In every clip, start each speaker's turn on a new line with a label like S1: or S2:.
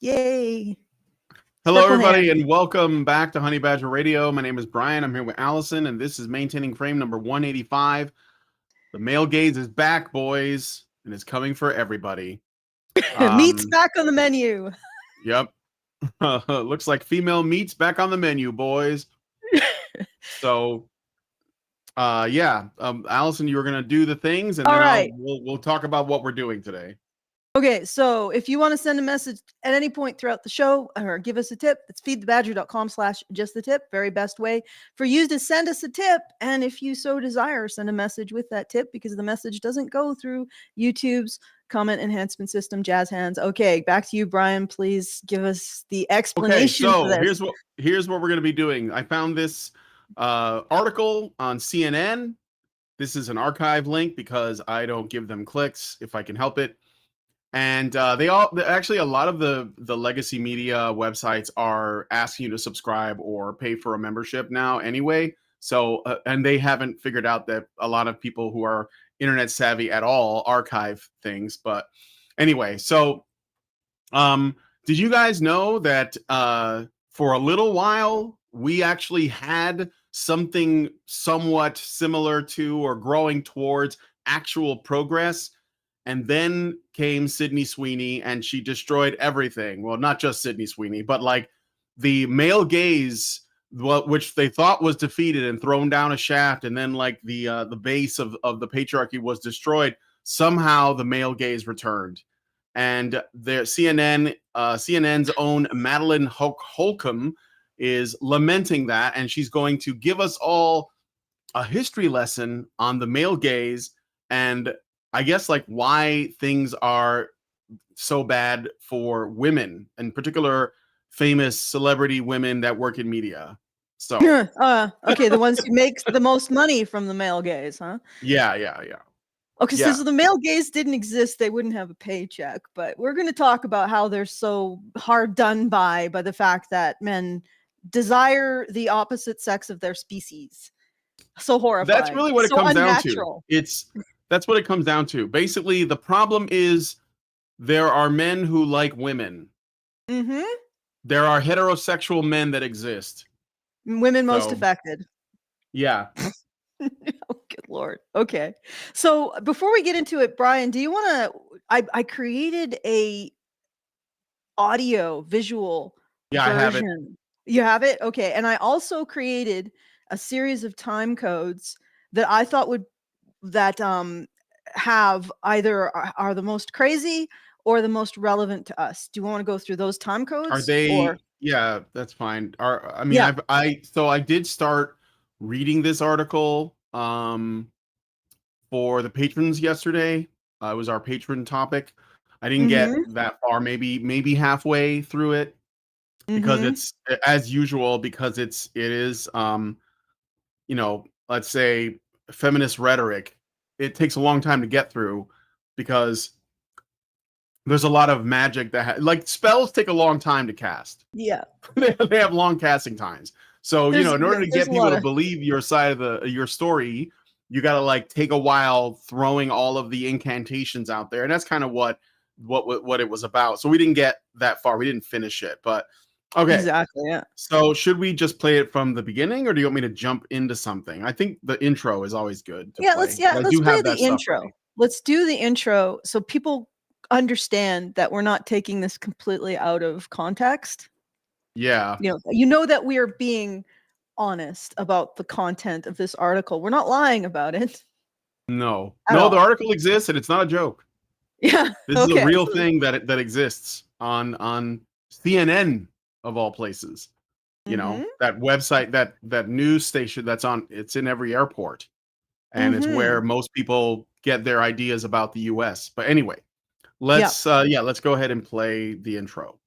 S1: Yay.
S2: Hello,
S1: Sparkle
S2: everybody,
S1: hand.
S2: and welcome back to Honey Badger Radio. My name is Brian. I'm here with Allison, and this is Maintaining Frame number 185. The male gaze is back, boys, and it's coming for everybody.
S1: Meat's back on the menu.
S2: Yep. Looks like female meat's back on the menu, boys. So, Allison, you were going to do the things, and
S1: All
S2: then
S1: right.
S2: we'll talk about what we're doing today.
S1: Okay, so if you want to send a message at any point throughout the show or give us a tip, it's feedthebadger.com/justthetip. Very best way for you to send us a tip. And if you so desire, send a message with that tip because the message doesn't go through YouTube's comment enhancement system, jazz hands. Okay, back to you, Brian. Please give us the explanation for this.
S2: Here's what we're going to be doing. I found this article on CNN. This is an archive link because I don't give them clicks if I can help it. And actually a lot of the legacy media websites are asking you to subscribe or pay for a membership now anyway. So and they haven't figured out that a lot of people who are internet savvy at all archive things. But anyway, so did you guys know that for a little while we actually had something somewhat similar to or growing towards actual progress? And then came Sydney Sweeney, and she destroyed everything. Well, not just Sydney Sweeney, but like the male gaze, which they thought was defeated and thrown down a shaft, and then like the base of the patriarchy was destroyed. Somehow the male gaze returned, and CNN's own Madeline Holcomb is lamenting that, and she's going to give us all a history lesson on the male gaze and I guess like why things are so bad for women, in particular, famous celebrity women that work in media. So,
S1: okay, the ones who make the most money from the male gaze, huh?
S2: Yeah.
S1: Okay, so the male gaze didn't exist, they wouldn't have a paycheck. But we're going to talk about how they're so hard done by the fact that men desire the opposite sex of their species. So horrifying.
S2: That's really what it comes down to. That's what it comes down to. Basically, the problem is there are men who like women.
S1: Mm-hmm.
S2: There are heterosexual men that exist.
S1: Women most affected.
S2: Yeah.
S1: Oh, good Lord. Okay. So before we get into it, Brian, do you want to... I created a audio visual version.
S2: I have it.
S1: You have it? Okay. And I also created a series of time codes that I thought would have either are the most crazy or the most relevant to us. Do you want to go through those time codes?
S2: Are they? Yeah, that's fine. I did start reading this article for the patrons yesterday. It was our patron topic. I didn't get that far, maybe halfway through it, because it's, as usual, because it is let's say feminist rhetoric. It takes a long time to get through because there's a lot of magic that like spells take a long time to cast.
S1: Yeah.
S2: They have long casting times. So, in order to get people to believe your side of your story, you got to like take a while throwing all of the incantations out there. And that's kind of what it was about. So we didn't get that far. We didn't finish it, but okay.
S1: Exactly. Yeah.
S2: So should we just play it from the beginning, or do you want me to jump into something? I think the intro is always good.
S1: Let's play the intro. Let's do the intro so people understand that we're not taking this completely out of context.
S2: Yeah.
S1: You know that we are being honest about the content of this article. We're not lying about it.
S2: No, the article exists and it's not a joke.
S1: Yeah.
S2: This is a real thing that exists on CNN of all places. That website, that news station it's in every airport, and it's where most people get their ideas about the US. But anyway, let's go ahead and play the intro.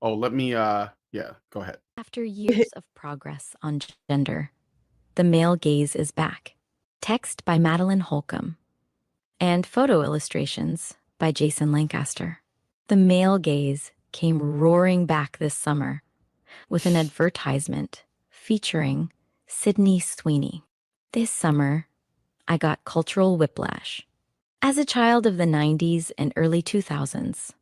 S2: Oh, let me go ahead.
S3: After years of progress on gender, the male gaze is back. Text by Madeline Holcomb and photo illustrations by Jason Lancaster. The male gaze came roaring back this summer with an advertisement featuring Sydney Sweeney. This summer, I got cultural whiplash. As a child of the 90s and early 2000s,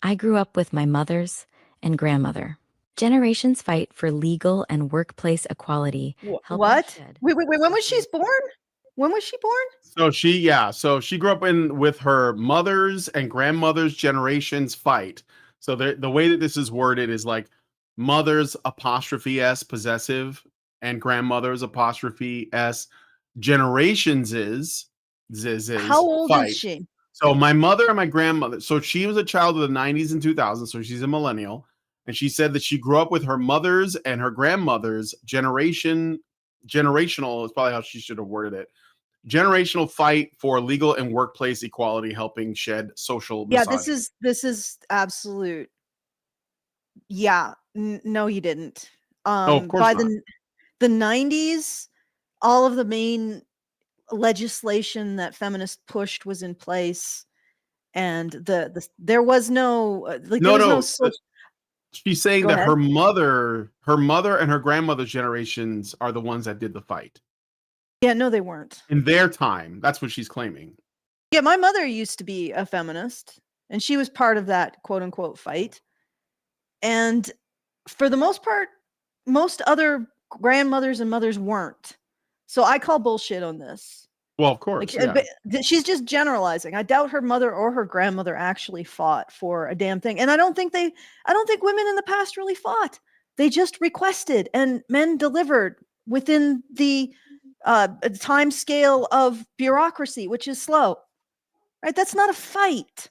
S3: I grew up with my mother's and grandmother. Generations fight for legal and workplace equality, helping
S1: What?
S3: shed.
S1: Wait. When was she born? When was she born?
S2: So she grew up with her mother's and grandmother's generations fight. So the way that this is worded is like mother's apostrophe s possessive and grandmother's apostrophe s generations is
S1: How old
S2: fight.
S1: is she?
S2: So my mother and my grandmother. So she was a child of the 90s and 2000s. So she's a millennial, and she said that she grew up with her mother's and her grandmother's generational is probably how she should have worded it. Generational fight for legal and workplace equality, helping shed social
S1: Yeah,
S2: misogyny.
S1: this is absolute. Yeah, no, you didn't.
S2: Oh, of course
S1: By
S2: not.
S1: the 90s, all of the main legislation that feminists pushed was in place, and there was no there was no social.
S2: She's saying
S1: Go
S2: that
S1: ahead.
S2: her mother and her grandmother's generations are the ones that did the fight
S1: Yeah, no, they weren't.
S2: in their time. That's what she's claiming.
S1: Yeah, my mother used to be a feminist, and she was part of that quote unquote fight. And for the most part, most other grandmothers and mothers weren't. So I call bullshit on this.
S2: Well, of
S1: Like,
S2: course, yeah.
S1: but she's just generalizing. I doubt her mother or her grandmother actually fought for a damn thing. And I don't think women in the past really fought. They just requested, and men delivered within the time scale of bureaucracy, which is slow. Right? That's not a fight.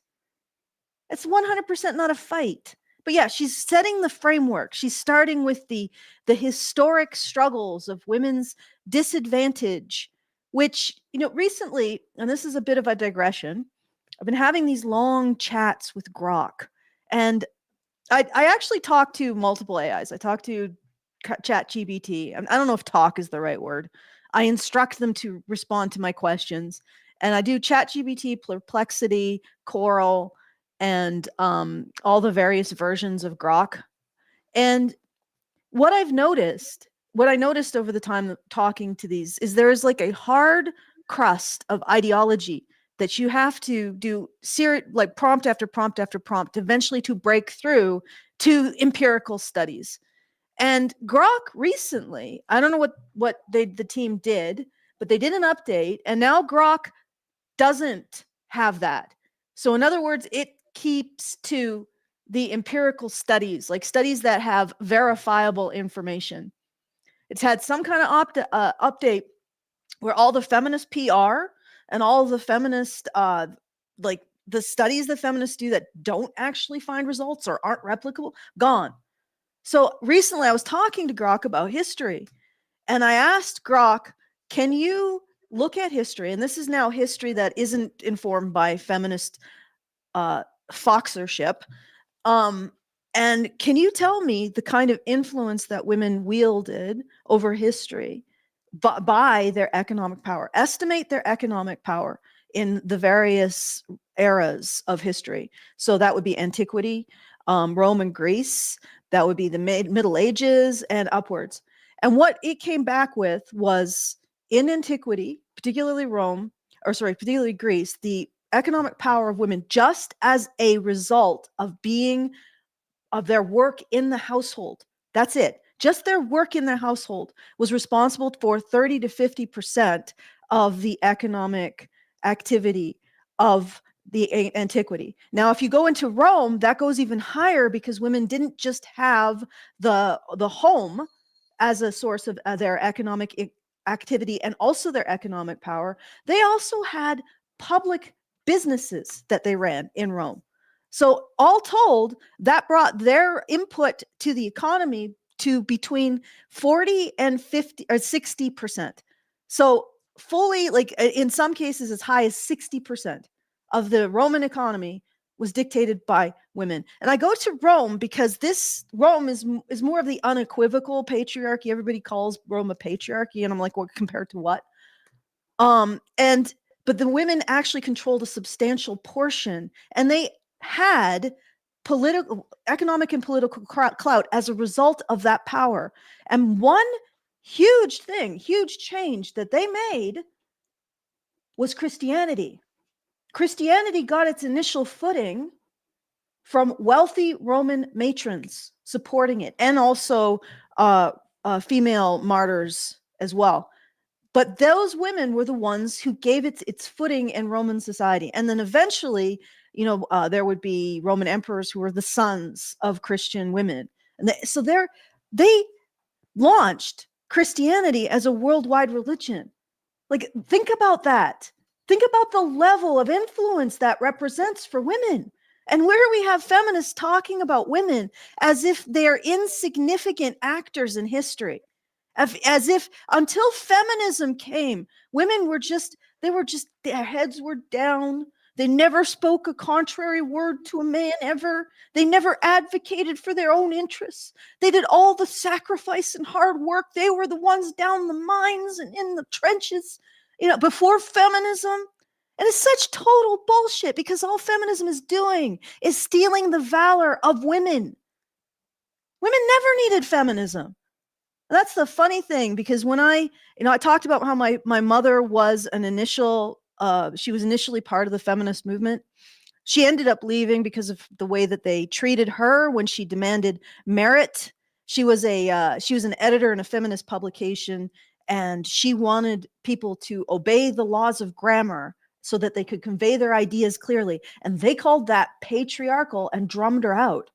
S1: It's 100% not a fight. But yeah, she's setting the framework. She's starting with the historic struggles of women's disadvantage, which, recently, and this is a bit of a digression, I've been having these long chats with Grok. And I actually talk to multiple AIs. I talk to ChatGPT. I don't know if talk is the right word. I instruct them to respond to my questions. And I do ChatGPT, Perplexity, Coral, and all the various versions of Grok. And what I noticed over the time talking to these is there is like a hard crust of ideology that you have to do like prompt after prompt after prompt eventually to break through to empirical studies. And Grok recently, I don't know what the team did, but they did an update, and now Grok doesn't have that. So in other words, it keeps to the empirical studies, like studies that have verifiable information. It's had some kind of update where all the feminist PR and all the feminist, like the studies that feminists do that don't actually find results or aren't replicable, gone. So recently I was talking to Grok about history, and I asked Grok, can you look at history? And this is now history that isn't informed by feminist foxership. And can you tell me the kind of influence that women wielded over history by their economic power? Estimate their economic power in the various eras of history. So that would be antiquity, Rome and Greece. That would be the Middle Ages and upwards. And what it came back with was, in antiquity, particularly particularly Greece, the economic power of women, just as a result of their work in the household. That's it. Just their work in the household was responsible for 30 to 50% of the economic activity of the antiquity. Now, if you go into Rome, that goes even higher, because women didn't just have the home as a source of their economic activity and also their economic power. They also had public businesses that they ran in Rome. So all told, that brought their input to the economy to between 40 and 50 or 60%. So fully, like in some cases, as high as 60% of the Roman economy was dictated by women. And I go to Rome because Rome is more of the unequivocal patriarchy. Everybody calls Rome a patriarchy, and I'm like, well, compared to what? But the women actually controlled a substantial portion, and they had economic and political clout as a result of that power. And one huge change that they made was Christianity. Christianity got its initial footing from wealthy Roman matrons supporting it, and also female martyrs as well. But those women were the ones who gave it its footing in Roman society. And then eventually, there would be Roman emperors who were the sons of Christian women. And so they launched Christianity as a worldwide religion. Like, think about that. Think about the level of influence that represents for women. And where we have feminists talking about women as if they're insignificant actors in history. As if until feminism came, women were just, their heads were down. They never spoke a contrary word to a man ever. They never advocated for their own interests. They did all the sacrifice and hard work. They were the ones down the mines and in the trenches, before feminism. And it's such total bullshit, because all feminism is doing is stealing the valor of women. Women never needed feminism. That's the funny thing, because when I talked about how my mother was she was initially part of the feminist movement. She ended up leaving because of the way that they treated her when she demanded merit. She was an editor in a feminist publication, and she wanted people to obey the laws of grammar so that they could convey their ideas clearly. And they called that patriarchal and drummed her out.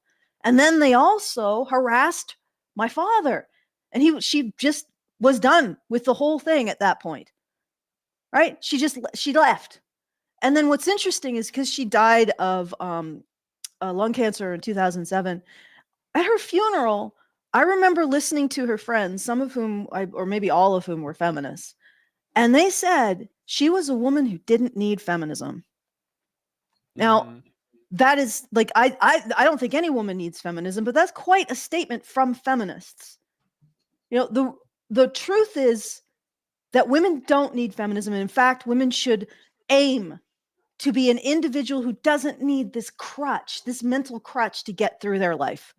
S1: And then they also harassed my father. And she just was done with the whole thing at that point, right? She left. And then what's interesting is, because she died of lung cancer in 2007, at her funeral, I remember listening to her friends, some of whom, or maybe all of whom, were feminists. And they said she was a woman who didn't need feminism. Now, that is like, I don't think any woman needs feminism, but that's quite a statement from feminists. The truth is that women don't need feminism. And in fact, women should aim to be an individual who doesn't need this crutch, this mental crutch, to get through their life.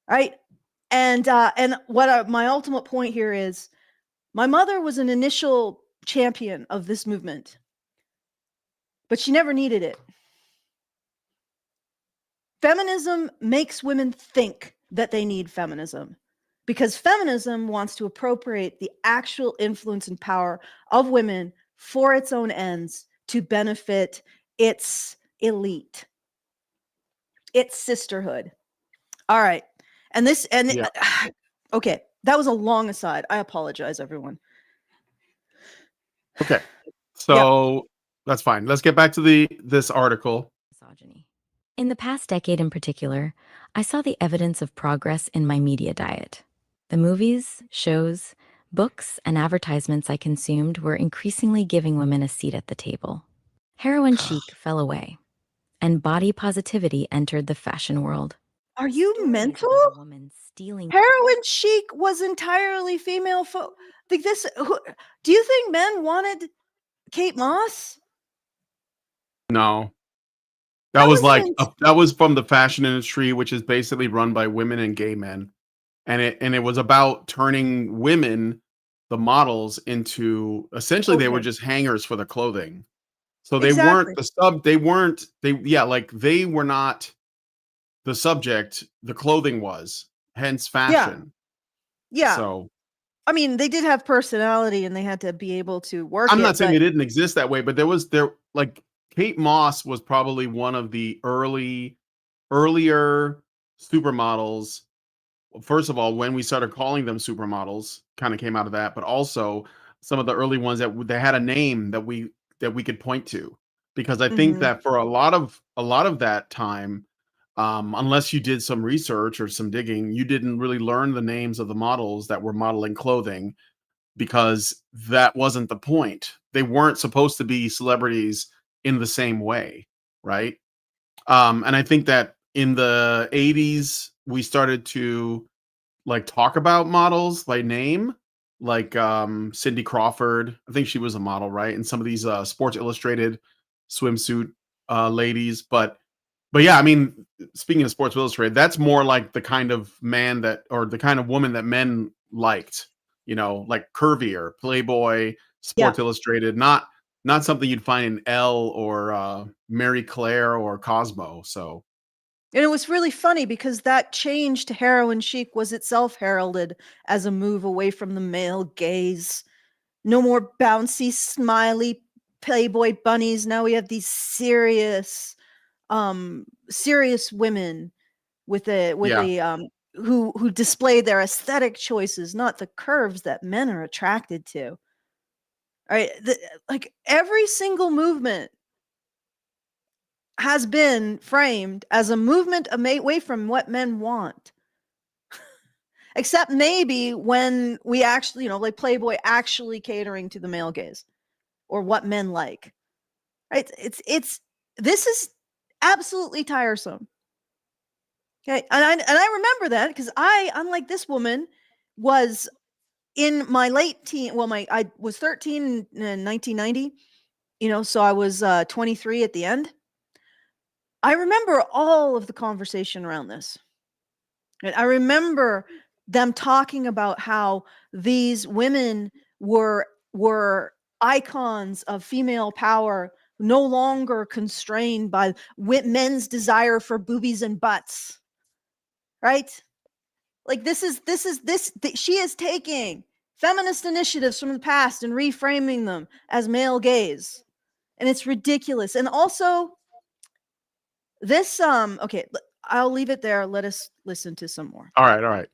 S1: Right? And my ultimate point here is, my mother was an initial champion of this movement, but she never needed it. Feminism makes women think that they need feminism, because feminism wants to appropriate the actual influence and power of women for its own ends, to benefit its elite, its sisterhood. All right. Okay, that was a long aside. I apologize, everyone.
S2: Okay. So that's fine. Let's get back to this article.
S3: Misogyny. In the past decade in particular, I saw the evidence of progress in my media diet. The movies, shows, books, and advertisements I consumed were increasingly giving women a seat at the table. Heroin chic fell away, and body positivity entered the fashion world.
S1: Are you mental?
S3: About a woman stealing
S1: Heroin chic was entirely female. Do you think men wanted Kate Moss?
S2: No. That was from the fashion industry, which is basically run by women and gay men. And it was about turning women, the models, into essentially they were just hangers for the clothing. So they weren't they were not the subject, the clothing was, hence fashion.
S1: Yeah.
S2: So
S1: I mean, they did have personality and they had to be able to work
S2: I'm
S1: it,
S2: not saying
S1: but
S2: they didn't exist that way, but like Kate Moss was probably one of the earlier supermodels. First of all, when we started calling them supermodels, kind of came out of that, but also some of the early ones that they had a name that we could point to, because I think that for a lot of that time, unless you did some research or some digging, you didn't really learn the names of the models that were modeling clothing, because that wasn't the point. They weren't supposed to be celebrities in the same way, right? And I think that in the 80s, we started to like talk about models by name, like Cindy Crawford. I think she was a model, right? And some of these Sports Illustrated swimsuit ladies. But yeah, I mean, speaking of Sports Illustrated, that's more like the kind of man or the kind of woman that men liked, like curvier, Playboy, Sports Illustrated, not something you'd find in Elle or Mary Claire or Cosmo. So
S1: And it was really funny because that change to heroin chic was itself heralded as a move away from the male gaze. No more bouncy, smiley Playboy bunnies. Now we have these serious women with a who display their aesthetic choices, not the curves that men are attracted to. All right, like every single movement has been framed as a movement away from what men want. Except maybe when we actually, like Playboy actually catering to the male gaze or what men like. Right? This is absolutely tiresome. Okay. And I remember that because I, unlike this woman, was in my late teen. Well, I was 13 in 1990, so I was 23 at the end. I remember all of the conversation around this. And I remember them talking about how these women were icons of female power, no longer constrained by men's desire for boobies and butts. Right? Like she is taking feminist initiatives from the past and reframing them as male gaze. And it's ridiculous. And also this okay, I'll leave it there. Let us listen to some more.
S2: All right.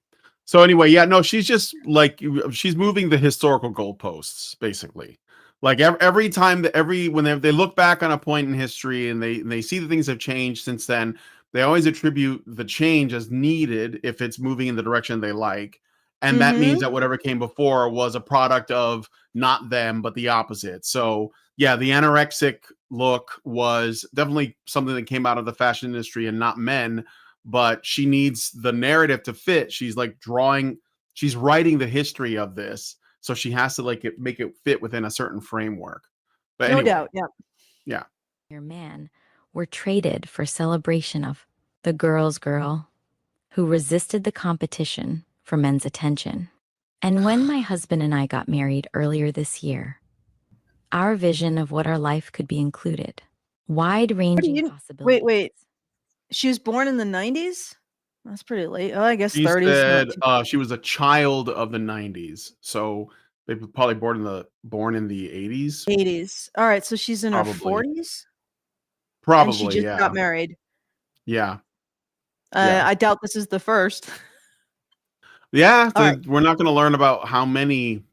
S2: So anyway, yeah, no, she's just like she's moving the historical goalposts, basically. Like every time when they look back on a point in history and they see that things have changed since then, they always attribute the change as needed if it's moving in the direction they like. And that means that whatever came before was a product of not them, but the opposite. So yeah, the anorexic look was definitely something that came out of the fashion industry and not men, but she needs the narrative to fit. She's writing the history of this. So she has to make it fit within a certain framework. But
S1: no
S2: anyway,
S1: doubt, yeah.
S2: Yeah.
S3: Your man were traded for celebration of the girl's girl who resisted the competition for men's attention. And when my husband and I got married earlier this year, our vision of what our life could be included wide-ranging possibilities.
S1: Wait. She was born in the 90s? That's pretty late. Oh, I guess
S2: She
S1: 30s.
S2: said she was a child of the 90s. So they were probably born in the 80s.
S1: 80s. All right, so she's in
S2: Probably.
S1: her 40s?
S2: Probably,
S1: And she just got married.
S2: Yeah.
S1: I doubt this is the first.
S2: Yeah,
S1: Right.
S2: we're not going to learn about how many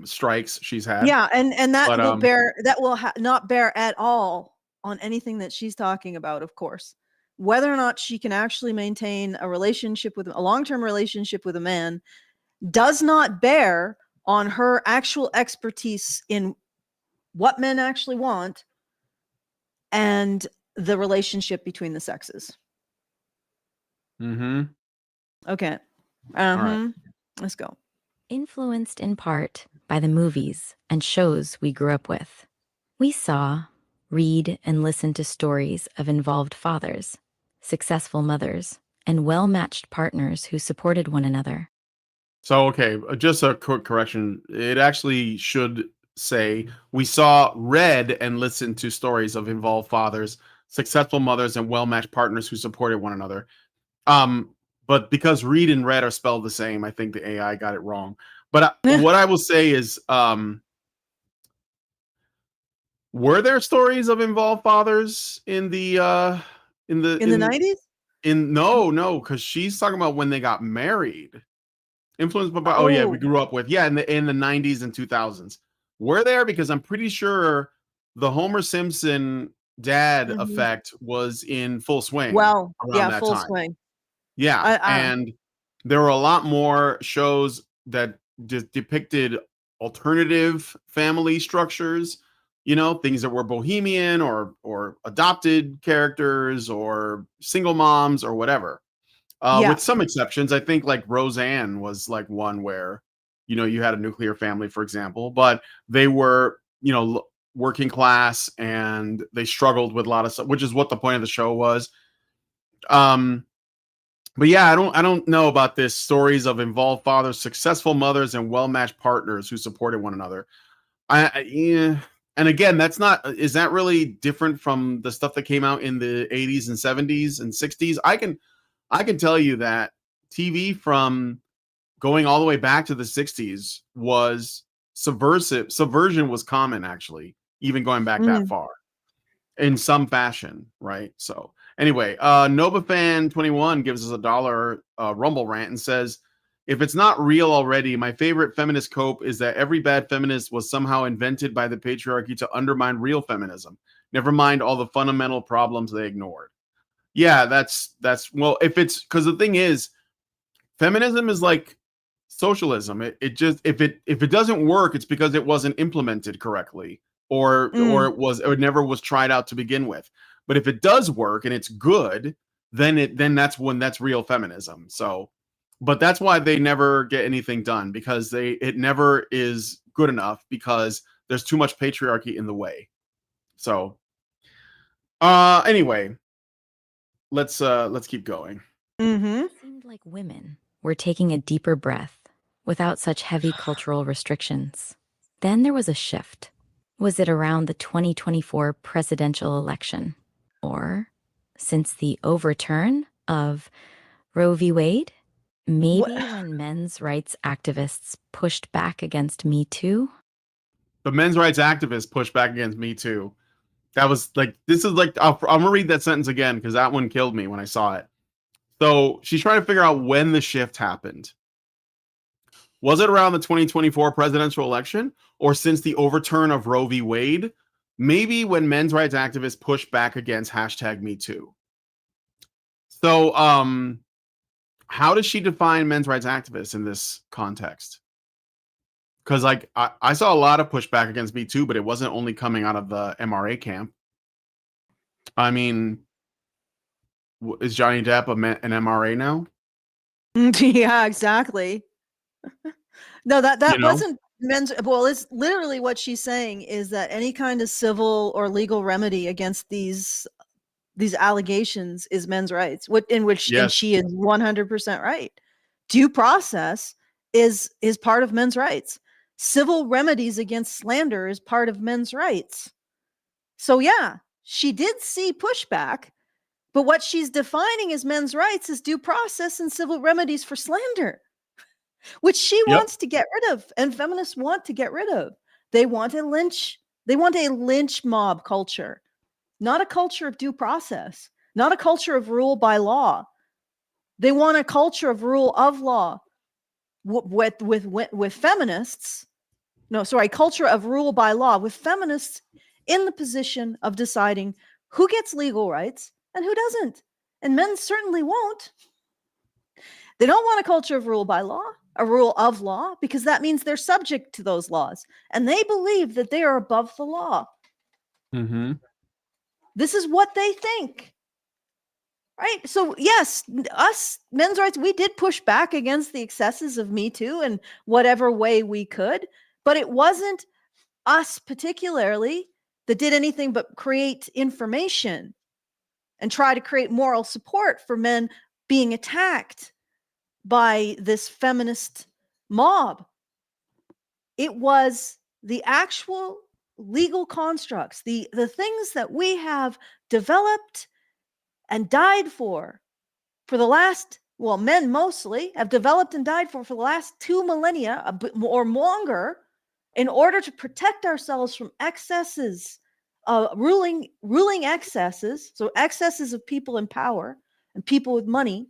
S2: strikes she's had.
S1: Yeah, and that will not bear at all on anything that she's talking about, of course. Whether or not she can actually maintain a long-term relationship with a man does not bear on her actual expertise in what men actually want and the relationship between the sexes. Okay.
S2: All right.
S1: Let's go.
S3: Influenced in part by the movies and shows we grew up with, we saw, read, and listen to stories of involved fathers, successful mothers, and well-matched partners who supported one another.
S2: So, okay, just a quick correction. It actually should say we saw, read, and listened to stories of involved fathers, successful mothers, and well-matched partners who supported one another. But because read and read are spelled the same, I think the AI got it wrong. But what I will say is, were there stories of involved fathers in the
S1: 90s?
S2: No, because she's talking about when they got married. Influenced by we grew up with in the 90s and 2000s. Were there? Because I'm pretty sure the Homer Simpson dad effect was in full swing.
S1: Well,
S2: around that
S1: full
S2: time.
S1: swing.
S2: Yeah, and there were a lot more shows that depicted alternative family structures. Things that were bohemian or adopted characters or single moms or whatever. With some exceptions, I think like Roseanne was like one where, you had a nuclear family, for example, but they were, working class and they struggled with a lot of stuff, which is what the point of the show was. But yeah, I don't know about this stories of involved fathers, successful mothers, and well-matched partners who supported one another. I And again, is that really different from the stuff that came out in the 80s and 70s and 60s? I can tell you that TV from going all the way back to the 60s was subversive. Subversion was common, actually, even going back that far in some fashion, right? So anyway, NovaFan21 gives us $1 Rumble rant and says, if it's not real already, my favorite feminist cope is that every bad feminist was somehow invented by the patriarchy to undermine real feminism. Never mind all the fundamental problems they ignored. Yeah, that's well, if it's because the thing is, feminism is like socialism. It just if it doesn't work, it's because it wasn't implemented correctly, or it never was tried out to begin with. But if it does work and it's good, then that's real feminism. So, but that's why they never get anything done, because it never is good enough because there's too much patriarchy in the way. So, anyway, let's keep going.
S3: It seemed like women were taking a deeper breath without such heavy cultural restrictions. Then there was a shift. Was it around the 2024 presidential election? Or since the overturn of Roe v. Wade? Maybe when men's rights activists pushed back against Me Too?
S2: The men's rights activists pushed back against Me Too. That was like, this is like, I'm going to read that sentence again because that one killed me when I saw it. So she's trying to figure out when the shift happened. Was it around the 2024 presidential election, or since the overturn of Roe v. Wade? Maybe when men's rights activists pushed back against #MeToo. So, how does she define men's rights activists in this context? Because like I saw a lot of pushback against Me Too, but it wasn't only coming out of the MRA camp. I mean, is Johnny Depp an MRA now?
S1: Yeah, exactly. No, that
S2: You know?
S1: wasn't men's. Well, it's literally what she's saying is that any kind of civil or legal remedy against these allegations is men's rights. And she is 100% right. Due process is part of men's rights. Civil remedies against slander is part of men's rights. So yeah, she did see pushback, but what she's defining as men's rights is due process and civil remedies for slander, which she wants to get rid of, and feminists want to get rid of. They want a lynch mob culture, not a culture of due process, not a culture of rule by law. They want a culture of rule of law with feminists. No, sorry, culture of rule by law with feminists in the position of deciding who gets legal rights and who doesn't. And men certainly won't. They don't want a culture of rule by law, a rule of law, because that means they're subject to those laws. And they believe that they are above the law.
S2: Mm-hmm.
S1: This is what they think. Right? So yes, us men's rights, we did push back against the excesses of Me Too in whatever way we could, but it wasn't us particularly that did anything but create information and try to create moral support for men being attacked by this feminist mob. It was the actual legal constructs, the things that we have developed and died for the last, well, men mostly have developed and died for the last 2 millennia, a bit or longer, in order to protect ourselves from excesses, ruling excesses, so excesses of people in power and people with money.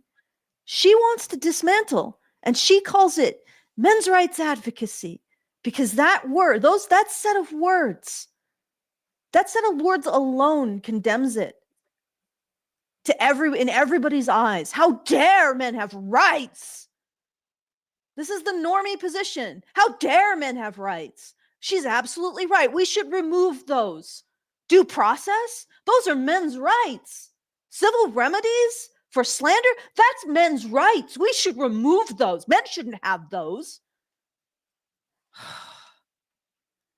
S1: She wants to dismantle, and she calls it men's rights advocacy, because that set of words alone condemns it in everybody's eyes. How dare men have rights? This is the normie position. How dare men have rights? She's absolutely right. We should remove those. Due process? Those are men's rights. Civil remedies for slander? That's men's rights. We should remove those. Men shouldn't have those.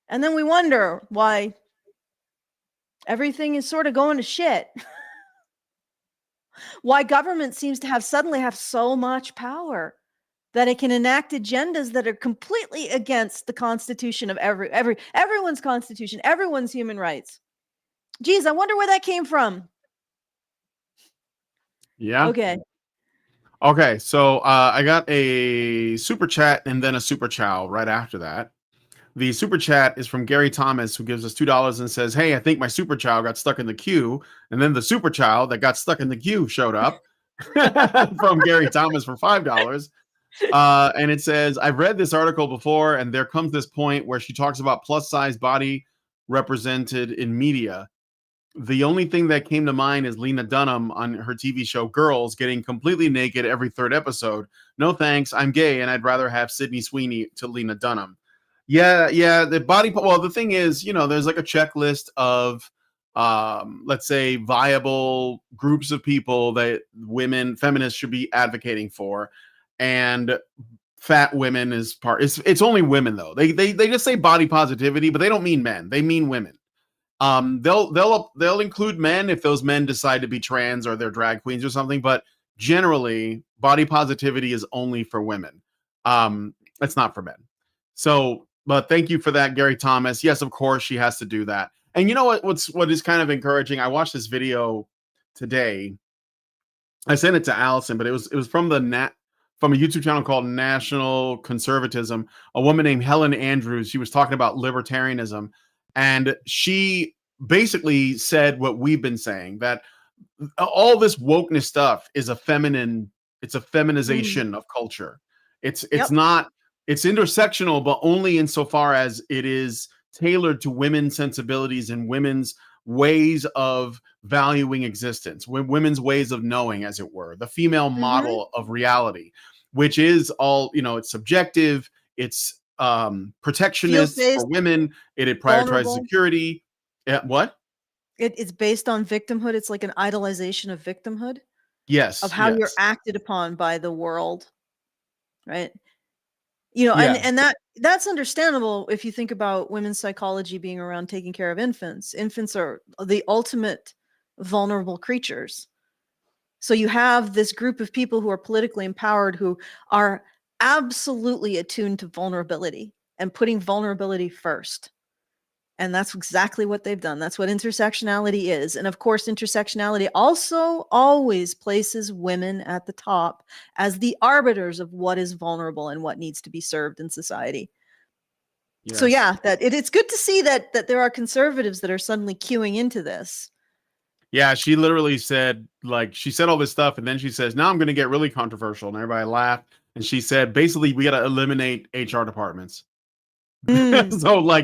S1: And then we wonder why everything is sort of going to shit. Why government seems to suddenly have so much power. that it can enact agendas that are completely against the constitution of everyone's constitution, everyone's human rights. Geez, I wonder where that came from.
S2: Yeah.
S1: Okay.
S2: Okay. So I got a super chat and then a super chow right after that. The super chat is from Gary Thomas, who gives us $2 and says, "Hey, I think my super chow got stuck in the queue." And then the super chow that got stuck in the queue showed up from Gary Thomas for $5. And it says, "I've read this article before, and there comes this point where she talks about plus size body represented in media. The only thing that came to mind is Lena Dunham on her TV show Girls getting completely naked every third episode. No thanks, I'm gay, and I'd rather have Sydney Sweeney to Lena Dunham." Yeah, the body. Well, the thing is, there's like a checklist of, let's say, viable groups of people that women feminists should be advocating for, and fat women is part. It's only women though. They just say body positivity, but they don't mean men. They mean women. They'll include men if those men decide to be trans or they're drag queens or something, but generally, body positivity is only for women. It's not for men. So. But thank you for that, Gary Thomas. Yes, of course, she has to do that. And you know what is kind of encouraging? I watched this video today. I sent it to Allison, but it was from from a YouTube channel called National Conservatism. A woman named Helen Andrews. She was talking about libertarianism, and she basically said what we've been saying, that all this wokeness stuff is a feminization of culture. It's not. It's intersectional, but only insofar as it is tailored to women's sensibilities and women's ways of valuing existence, women's ways of knowing, as it were, the female model of reality, which is all, it's subjective, it's protectionist for women, it prioritizes security. What?
S1: It's based on victimhood. It's like an idolization of victimhood.
S2: Yes.
S1: Of how you're acted upon by the world, right? And that's understandable if you think about women's psychology being around taking care of infants. Infants are the ultimate vulnerable creatures. So you have this group of people who are politically empowered, who are absolutely attuned to vulnerability and putting vulnerability first. And that's exactly what they've done. That's what intersectionality is. And of course, intersectionality also always places women at the top as the arbiters of what is vulnerable and what needs to be served in society. Yes. So yeah, it's good to see that there are conservatives that are suddenly queuing into this.
S2: Yeah, she literally said, she said all this stuff, and then she says, "Now I'm going to get really controversial," and everybody laughed. And she said, basically, we got to eliminate HR departments. So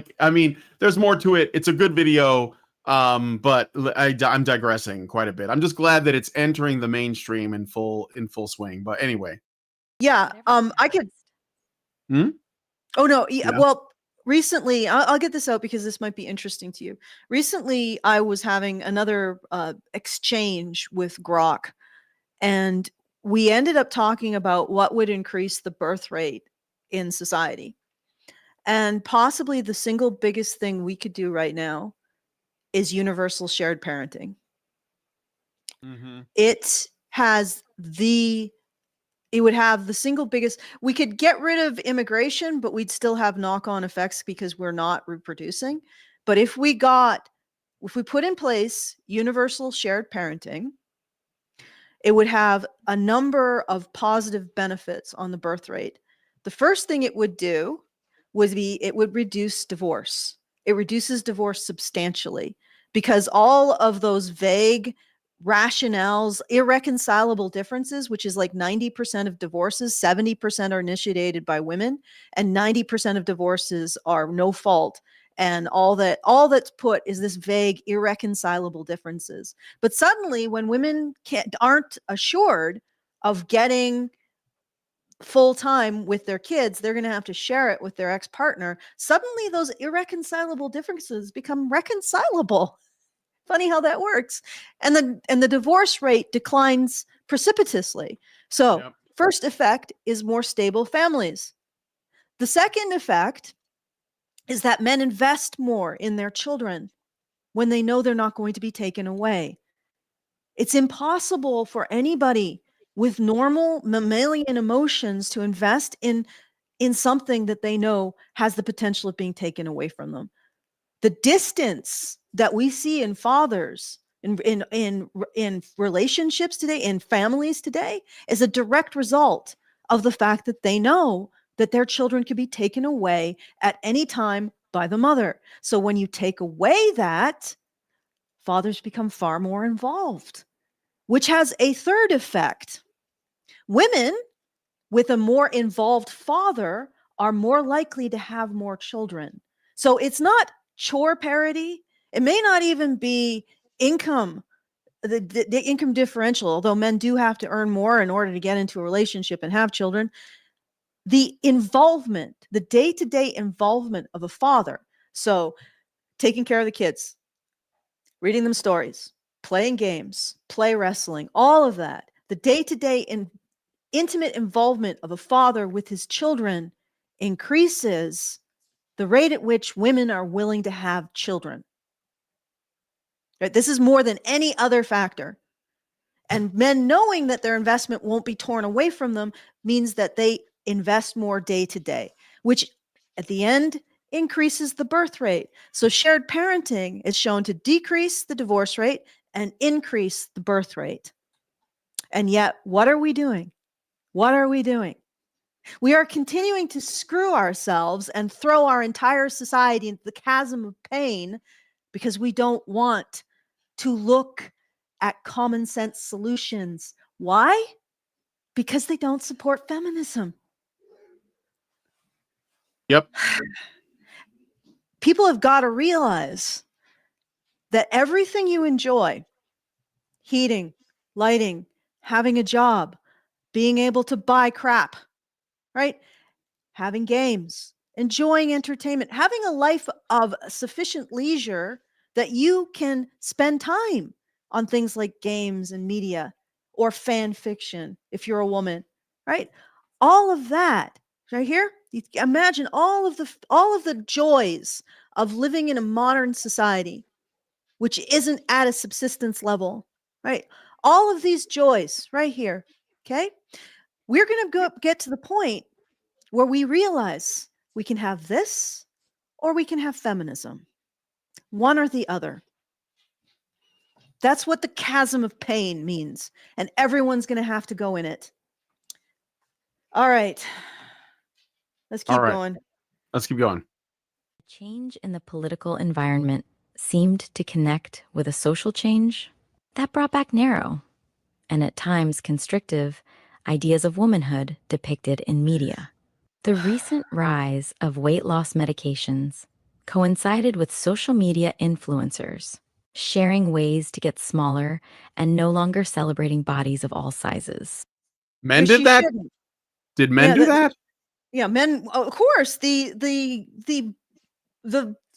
S2: there's more to it. It's a good video, but I'm digressing quite a bit. I'm just glad that it's entering the mainstream in full swing. But anyway,
S1: yeah, I could. Oh no, yeah. Well, recently, I'll get this out because this might be interesting to you. Recently, I was having another exchange with Grok, and we ended up talking about what would increase the birth rate in society. And possibly the single biggest thing we could do right now is universal shared parenting. It would have the single biggest, we could get rid of immigration, but we'd still have knock-on effects because we're not reproducing. But if we put in place universal shared parenting, it would have a number of positive benefits on the birth rate. The first thing it would do it would reduce divorce. It reduces divorce substantially because all of those vague rationales, irreconcilable differences, which is like 90% of divorces, 70% are initiated by women, and 90% of divorces are no fault. And all that's put is this vague, irreconcilable differences. But suddenly, when women aren't assured of getting full time with their kids, they're going to have to share it with their ex-partner. Suddenly those irreconcilable differences become reconcilable. Funny how that works. And the divorce rate declines precipitously. So first effect is more stable families. The second effect is that men invest more in their children when they know they're not going to be taken away. It's impossible for anybody with normal mammalian emotions to invest in something that they know has the potential of being taken away from them. The distance that we see in fathers, in relationships today, in families today, is a direct result of the fact that they know that their children could be taken away at any time by the mother. So when you take away that, fathers become far more involved, which has a third effect. Women with a more involved father are more likely to have more children. So it's not chore parity. It may not even be income, the income differential, although men do have to earn more in order to get into a relationship and have children. The involvement, the day-to-day involvement of a father. So taking care of the kids, reading them stories, playing games, play wrestling, all of that. The day-to-day intimate involvement of a father with his children increases the rate at which women are willing to have children. Right? This is more than any other factor. And men knowing that their investment won't be torn away from them means that they invest more day to day, which at the end increases the birth rate. So shared parenting is shown to decrease the divorce rate and increase the birth rate. And yet, what are we doing? What are we doing? We are continuing to screw ourselves and throw our entire society into the chasm of pain because we don't want to look at common sense solutions. Why? Because they don't support feminism.
S2: Yep.
S1: People have got to realize that everything you enjoy, heating, lighting, having a job, being able to buy crap, right? Having games, enjoying entertainment, having a life of sufficient leisure that you can spend time on things like games and media or fan fiction if you're a woman, right? All of that right here. You imagine all of the joys of living in a modern society, which isn't at a subsistence level, right? All of these joys right here. Okay, we're going to get to the point where we realize we can have this or we can have feminism, one or the other. That's what the chasm of pain means, and everyone's going to have to go in it. All right, let's keep going.
S2: Let's keep going.
S3: Change in the political environment seemed to connect with a social change that brought back narrow, and at times constrictive, ideas of womanhood depicted in media. The recent rise of weight loss medications coincided with social media influencers sharing ways to get smaller and no longer celebrating bodies of all sizes.
S2: Men
S1: Which
S2: did
S1: you
S2: that?
S1: shouldn't.
S2: Did men
S1: Yeah,
S2: do that?
S1: Yeah, men, of course. The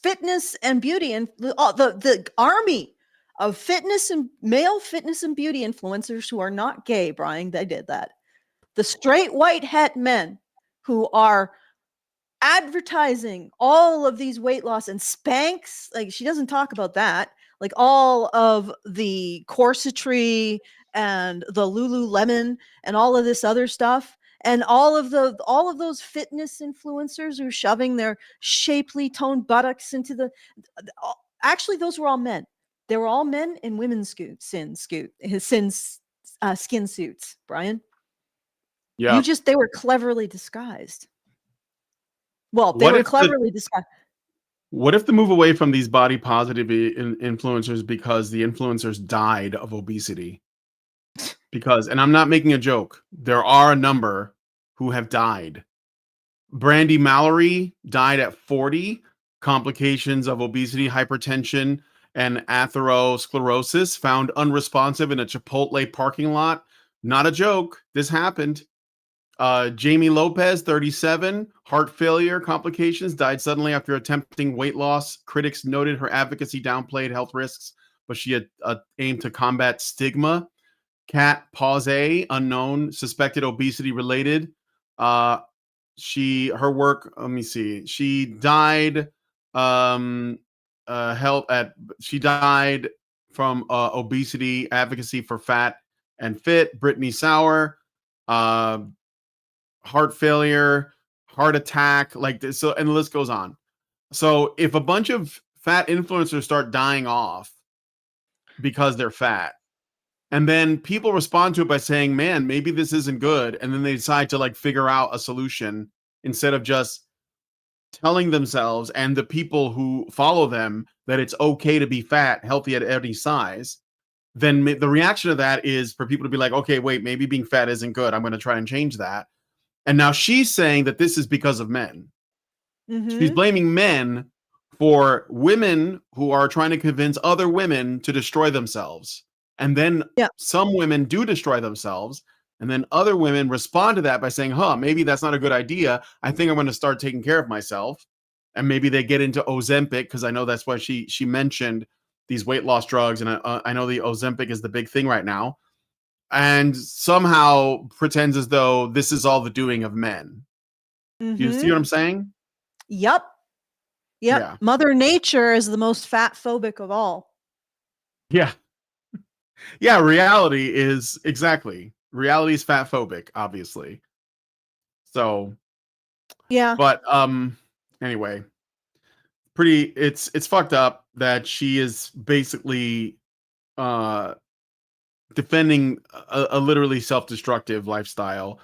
S1: fitness and beauty and the army of fitness and male fitness and beauty influencers who are not gay, Brian, they did that. The straight white het men who are advertising all of these weight loss and Spanx, like she doesn't talk about that, like all of the corsetry and the Lululemon and all of this other stuff, and all of those fitness influencers who are shoving their shapely toned buttocks into the actually those were all men. They were all men in women's skin suits, Brian.
S2: Yeah.
S1: They were cleverly disguised. Well, they
S2: What
S1: were
S2: if
S1: cleverly disguised.
S2: What if the move away from these body positive influencers because the influencers died of obesity? Because, and I'm not making a joke, there are a number who have died. Brandy Mallory died at 40, complications of obesity, hypertension, and atherosclerosis, found unresponsive in a Chipotle parking lot. Not a joke. This happened. Jamie Lopez, 37, heart failure complications, died suddenly after attempting weight loss. Critics noted her advocacy downplayed health risks, but she had aimed to combat stigma. Kat Pause, unknown, suspected obesity related. Her work, let me see. She died she died from obesity advocacy for fat and fit. Brittany Sauer, heart failure, heart attack, like this. So, and the list goes on. So if a bunch of fat influencers start dying off because they're fat, and then people respond to it by saying, man, maybe this isn't good, and then they decide to like figure out a solution instead of just telling themselves and the people who follow them that it's okay to be fat, healthy at any size, then the reaction to that is for people to be like, okay, wait, maybe being fat isn't good. I'm going to try and change that. And now she's saying that this is because of men. She's blaming men for women who are trying to convince other women to destroy themselves. And then some women do destroy themselves. And then other women respond to that by saying, maybe that's not a good idea. I think I'm going to start taking care of myself. And maybe they get into Ozempic, because I know that's why she mentioned these weight loss drugs. And I know the Ozempic is the big thing right now. And somehow pretends as though this is all the doing of men. Do you see what I'm saying?
S1: Yep.
S2: Yeah.
S1: Mother Nature is the most fat phobic of all.
S2: Yeah. Yeah, reality is exactly. Reality is fat phobic, obviously. So
S1: yeah.
S2: But anyway, it's fucked up that she is basically defending a literally self-destructive lifestyle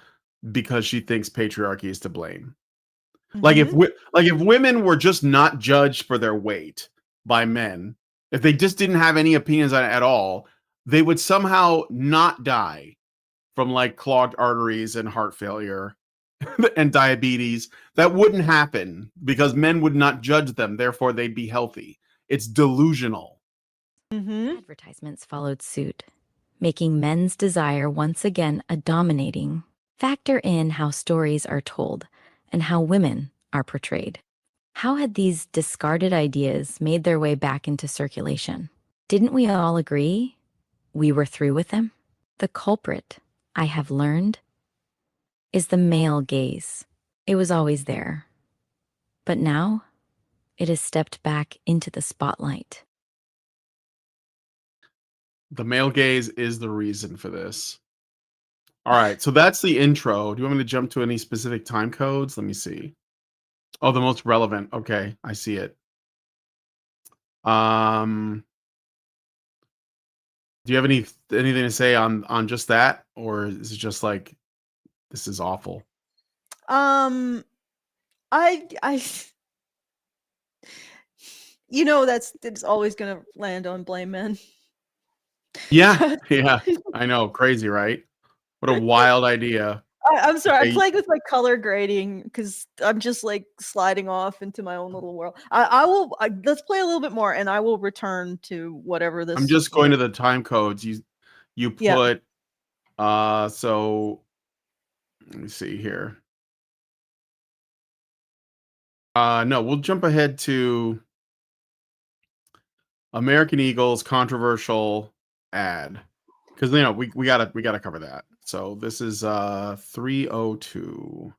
S2: because she thinks patriarchy is to blame. Like if women were just not judged for their weight by men, if they just didn't have any opinions on it at all, they would somehow not die from like clogged arteries and heart failure and diabetes. That wouldn't happen because men would not judge them. Therefore, they'd be healthy. It's delusional.
S3: Advertisements followed suit, making men's desire once again a dominating factor in how stories are told and how women are portrayed. How had these discarded ideas made their way back into circulation? Didn't we all agree we were through with them? The culprit, I have learned, is the male gaze. It was always there, but now it has stepped back into the spotlight.
S2: The male gaze is the reason for this. All right, so that's the intro. Do you want me to jump to any specific time codes? Let me see. Oh, the most relevant. Okay, I see it. Do you have anything to say on just that, or is it just like this is awful?
S1: I it's always gonna land on blame men.
S2: Yeah, yeah, I know, crazy, right? What a wild idea.
S1: I'm sorry,
S2: Okay.
S1: I'm playing with my color grading because I'm just like sliding off into my own little world. Let's play a little bit more, and I will return to whatever this.
S2: I'm just going to the time codes. You put so let me see here. No, we'll jump ahead to American Eagle's controversial ad, because we gotta cover that. So this is 302.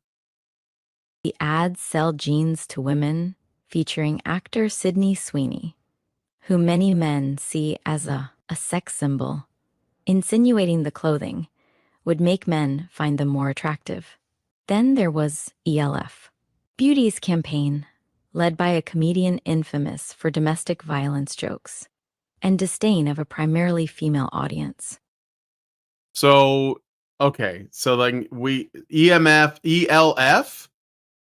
S3: The ads sell jeans to women, featuring actor Sydney Sweeney, who many men see as a sex symbol, insinuating the clothing would make men find them more attractive. Then there was ELF, Beauty's campaign, led by a comedian infamous for domestic violence jokes and disdain of a primarily female audience.
S2: So okay, so like ELF,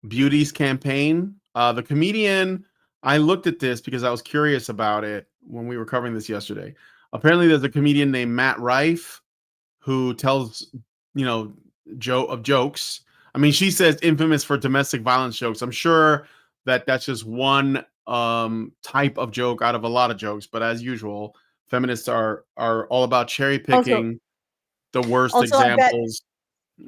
S2: Beauty's campaign. The comedian, I looked at this because I was curious about it when we were covering this yesterday. Apparently, there's a comedian named Matt Rife who tells, jokes. I mean, she says infamous for domestic violence jokes. I'm sure that that's just one type of joke out of a lot of jokes. But as usual, feminists are all about cherry picking the worst examples.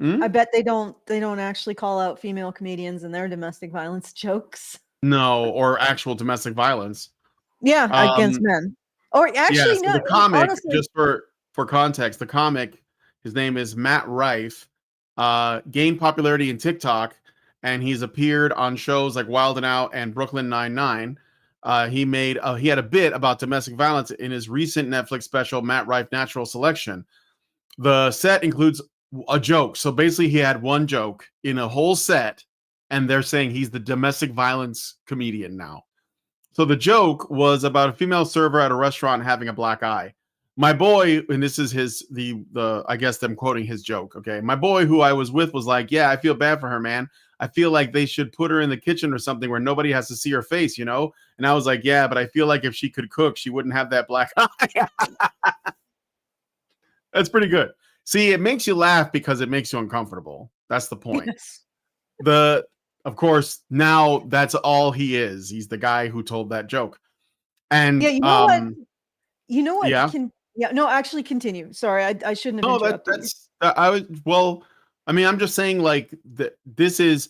S1: I bet they don't actually call out female comedians in their domestic violence jokes.
S2: No, or actual domestic violence.
S1: Yeah, against men. Or actually,
S2: so
S1: no.
S2: the comic,
S1: honestly,
S2: just for context, the comic, his name is Matt Rife, gained popularity in TikTok, and he's appeared on shows like Wild 'N Out and Brooklyn Nine-Nine. He had a bit about domestic violence in his recent Netflix special, Matt Rife Natural Selection. The set includes a joke. So basically, he had one joke in a whole set, and they're saying he's the domestic violence comedian now. So the joke was about a female server at a restaurant having a black eye. My boy, and this is the I guess I'm quoting his joke. Okay, my boy who I was with was like, "Yeah, I feel bad for her, man. I feel like they should put her in the kitchen or something where nobody has to see her face, you know?" And I was like, "Yeah, but I feel like if she could cook, she wouldn't have that black eye." That's pretty good. See, it makes you laugh because it makes you uncomfortable. That's the point.
S1: Yes.
S2: Of course, now that's all he is. He's the guy who told that joke. And
S1: Yeah, you know what? You know what?
S2: yeah.
S1: Yeah, no, actually continue. Sorry, I shouldn't have
S2: No,
S1: interrupted you.
S2: that's I was well. I mean, I'm just saying, like, this is.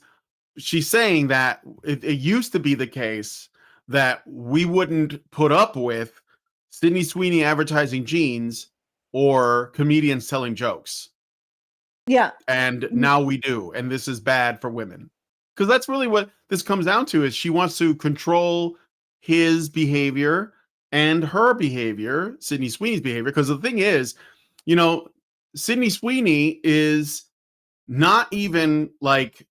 S2: She's saying that it used to be the case that we wouldn't put up with Sydney Sweeney advertising jeans or comedians telling jokes,
S1: Yeah.
S2: and now we do, and this is bad for women, because that's really what this comes down to. Is she wants to control his behavior and her behavior, Sydney Sweeney's behavior. Because the thing is, you know, Sydney Sweeney is not even like,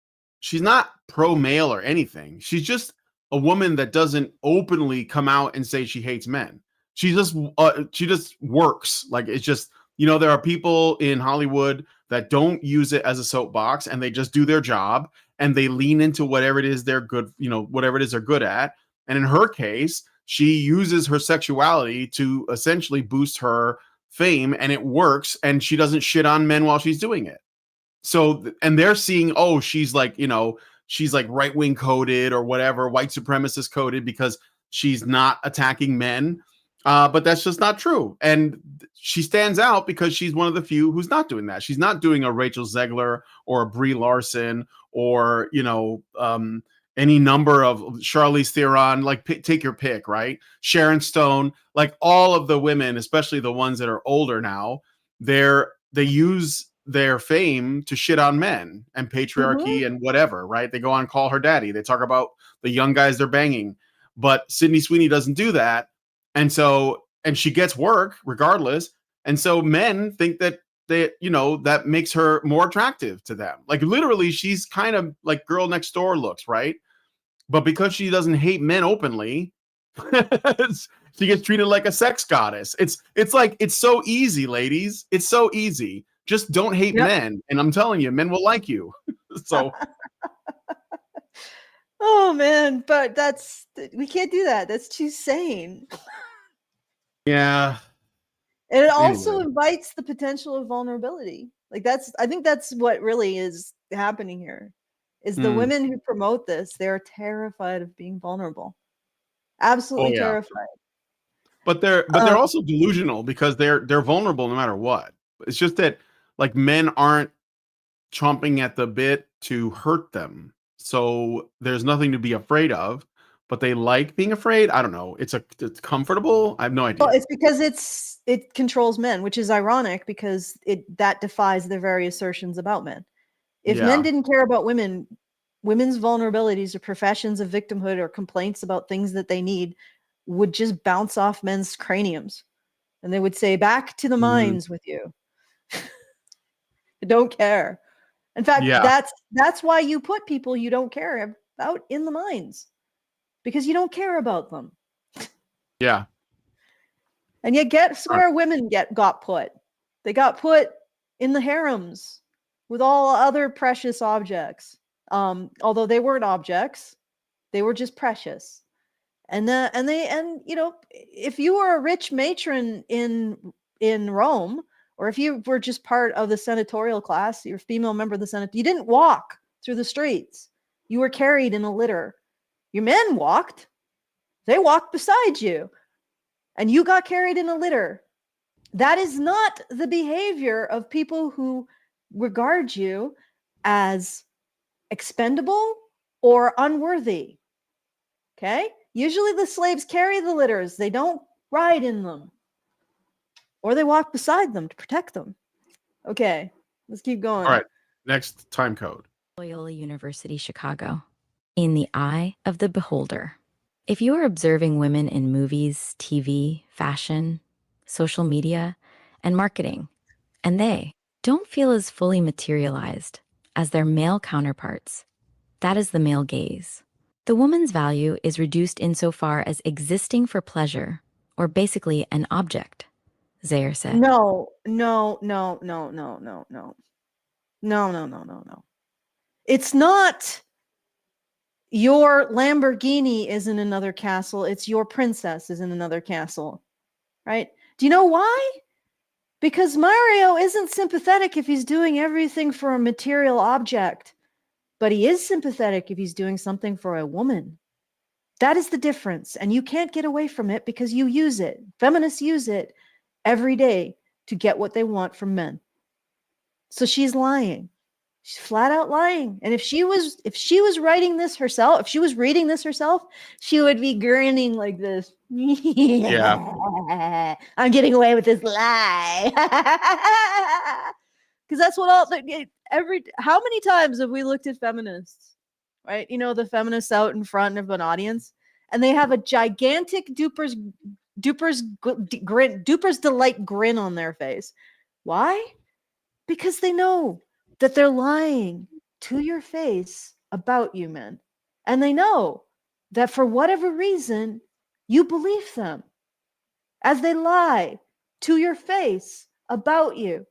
S2: she's not pro male or anything. She's just a woman that doesn't openly come out and say she hates men. She just works. Like, it's just, you know, there are people in Hollywood that don't use it as a soapbox, and they just do their job, and they lean into whatever it is they're good, you know, whatever it is they're good at. And in her case, she uses her sexuality to essentially boost her fame, and it works, and she doesn't shit on men while she's doing it. So, and they're seeing, oh, she's like, you know, she's like right wing coded or whatever, white supremacist coded, because she's not attacking men. But that's just not true. And she stands out because she's one of the few who's not doing that. She's not doing a Rachel Zegler or a Brie Larson or, you know, any number of Charlize Theron, like take your pick, right? Sharon Stone, like all of the women, especially the ones that are older now, they use their fame to shit on men and patriarchy and whatever, right? They go on Call Her Daddy. They talk about the young guys they're banging. But Sydney Sweeney doesn't do that. And so, and she gets work regardless. And so men think that you know, that makes her more attractive to them. Like, literally, she's kind of like girl next door looks, right? But because she doesn't hate men openly, she gets treated like a sex goddess. It's like, it's so easy, ladies. It's so easy. Just don't hate men, and I'm telling you, men will like you. So,
S1: oh man, but we can't do that. That's too sane.
S2: yeah.
S1: And it also invites the potential of vulnerability. Like, I think that's what really is happening here. Is the women who promote this, they're terrified of being vulnerable. Absolutely terrified.
S2: But they're also delusional, because they're vulnerable no matter what. It's just that, like, men aren't chomping at the bit to hurt them. So there's nothing to be afraid of, but they like being afraid. I don't know. It's comfortable. I have no idea.
S1: Well, it's because it controls men, which is ironic, because that defies their very assertions about men. If men didn't care about women's vulnerabilities or professions of victimhood or complaints about things that they need would just bounce off men's craniums. And they would say, back to the mines with you. I don't care. In fact, that's why you put people you don't care about in the mines, because you don't care about them.
S2: Yeah.
S1: And yet, guess where women got put? They got put in the harems with all other precious objects. Although they weren't objects, they were just precious. And you know, if you were a rich matron in Rome, or if you were just part of the senatorial class, you're a female member of the Senate, you didn't walk through the streets. You were carried in a litter. Your men walked. They walked beside you. And you got carried in a litter. That is not the behavior of people who regard you as expendable or unworthy. Okay? Usually the slaves carry the litters. They don't ride in them. Or they walk beside them to protect them. Okay, let's keep going.
S2: All right, next time code.
S3: Loyola University, Chicago. In the eye of the beholder. If you are observing women in movies, TV, fashion, social media, and marketing, and they, don't feel as fully materialized as their male counterparts. That is the male gaze. The woman's value is reduced insofar as existing for pleasure, or basically an object, Zayer said.
S1: No, no, no, no, no, no, no. No, no, no, no, no. It's not your Lamborghini is in another castle. It's your princess is in another castle, right? Do you know why? Because Mario isn't sympathetic if he's doing everything for a material object, but he is sympathetic if he's doing something for a woman. That is the difference. And you can't get away from it because you use it. Feminists use it every day to get what they want from men. So she's lying. She's flat out lying. And if she was writing this herself, if she was reading this herself, she would be grinning like this.
S2: Yeah.
S1: I'm getting away with this lie. Because that's what how many times have we looked at feminists, right? You know, the feminists out in front of an audience, and they have a gigantic duper's delight grin on their face. Why? Because they know that they're lying to your face about you, men. And they know that for whatever reason, you believe them as they lie to your face about you,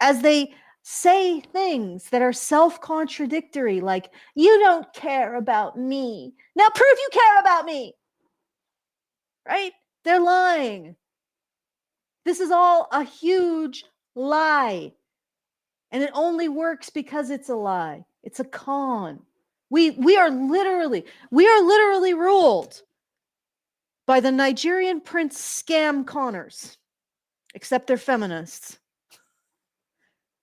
S1: as they say things that are self-contradictory, like, you don't care about me. Now prove you care about me. Right? They're lying. This is all a huge lie. And it only works because it's a lie. It's a con. We are literally ruled by the Nigerian prince scam conners, except they're feminists.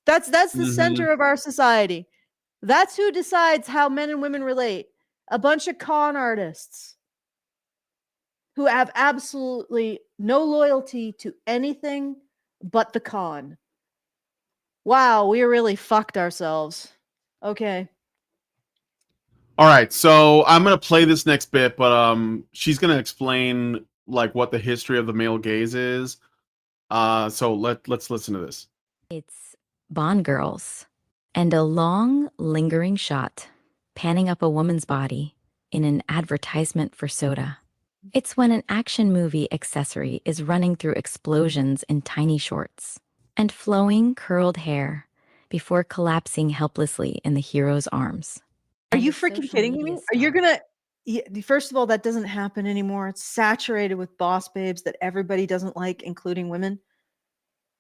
S1: That's the center of our society. That's who decides how men and women relate. A bunch of con artists who have absolutely no loyalty to anything but the con. Wow, we really fucked ourselves. Okay.
S2: All right, so I'm gonna play this next bit, but she's gonna explain like what the history of the male gaze is. So let's listen to this.
S3: It's Bond girls and a long, lingering shot panning up a woman's body in an advertisement for soda. It's when an action movie accessory is running through explosions in tiny shorts and flowing, curled hair before collapsing helplessly in the hero's arms.
S1: Are you freaking kidding me? Are you gonna? First of all, that doesn't happen anymore. It's saturated with boss babes that everybody doesn't like, including women.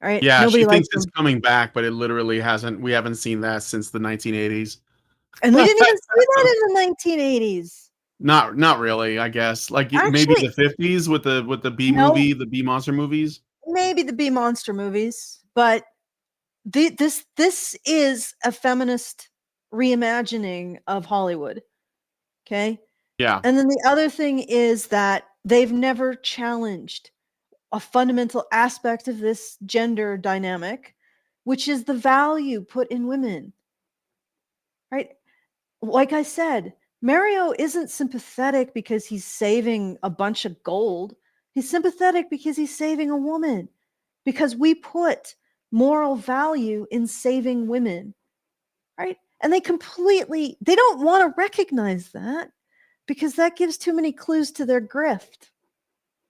S1: All right.
S2: Yeah,
S1: Nobody
S2: she
S1: likes
S2: thinks it's
S1: them.
S2: coming back, but it literally hasn't. We haven't seen that since the 1980s.
S1: And we didn't even see that in the 1980s.
S2: Not really, I guess. Like maybe
S1: Actually,
S2: the 50s with the B
S1: no,
S2: movie, the B monster movies.
S1: maybe the B monster movies, but this is a feminist reimagining of Hollywood. Okay.
S2: Yeah.
S1: And then the other thing is that they've never challenged a fundamental aspect of this gender dynamic, which is the value put in women. Right? Like I said, Mario isn't sympathetic because he's saving a bunch of gold. He's sympathetic because he's saving a woman. Because we put moral value in saving women. Right? And they don't want to recognize that because that gives too many clues to their grift.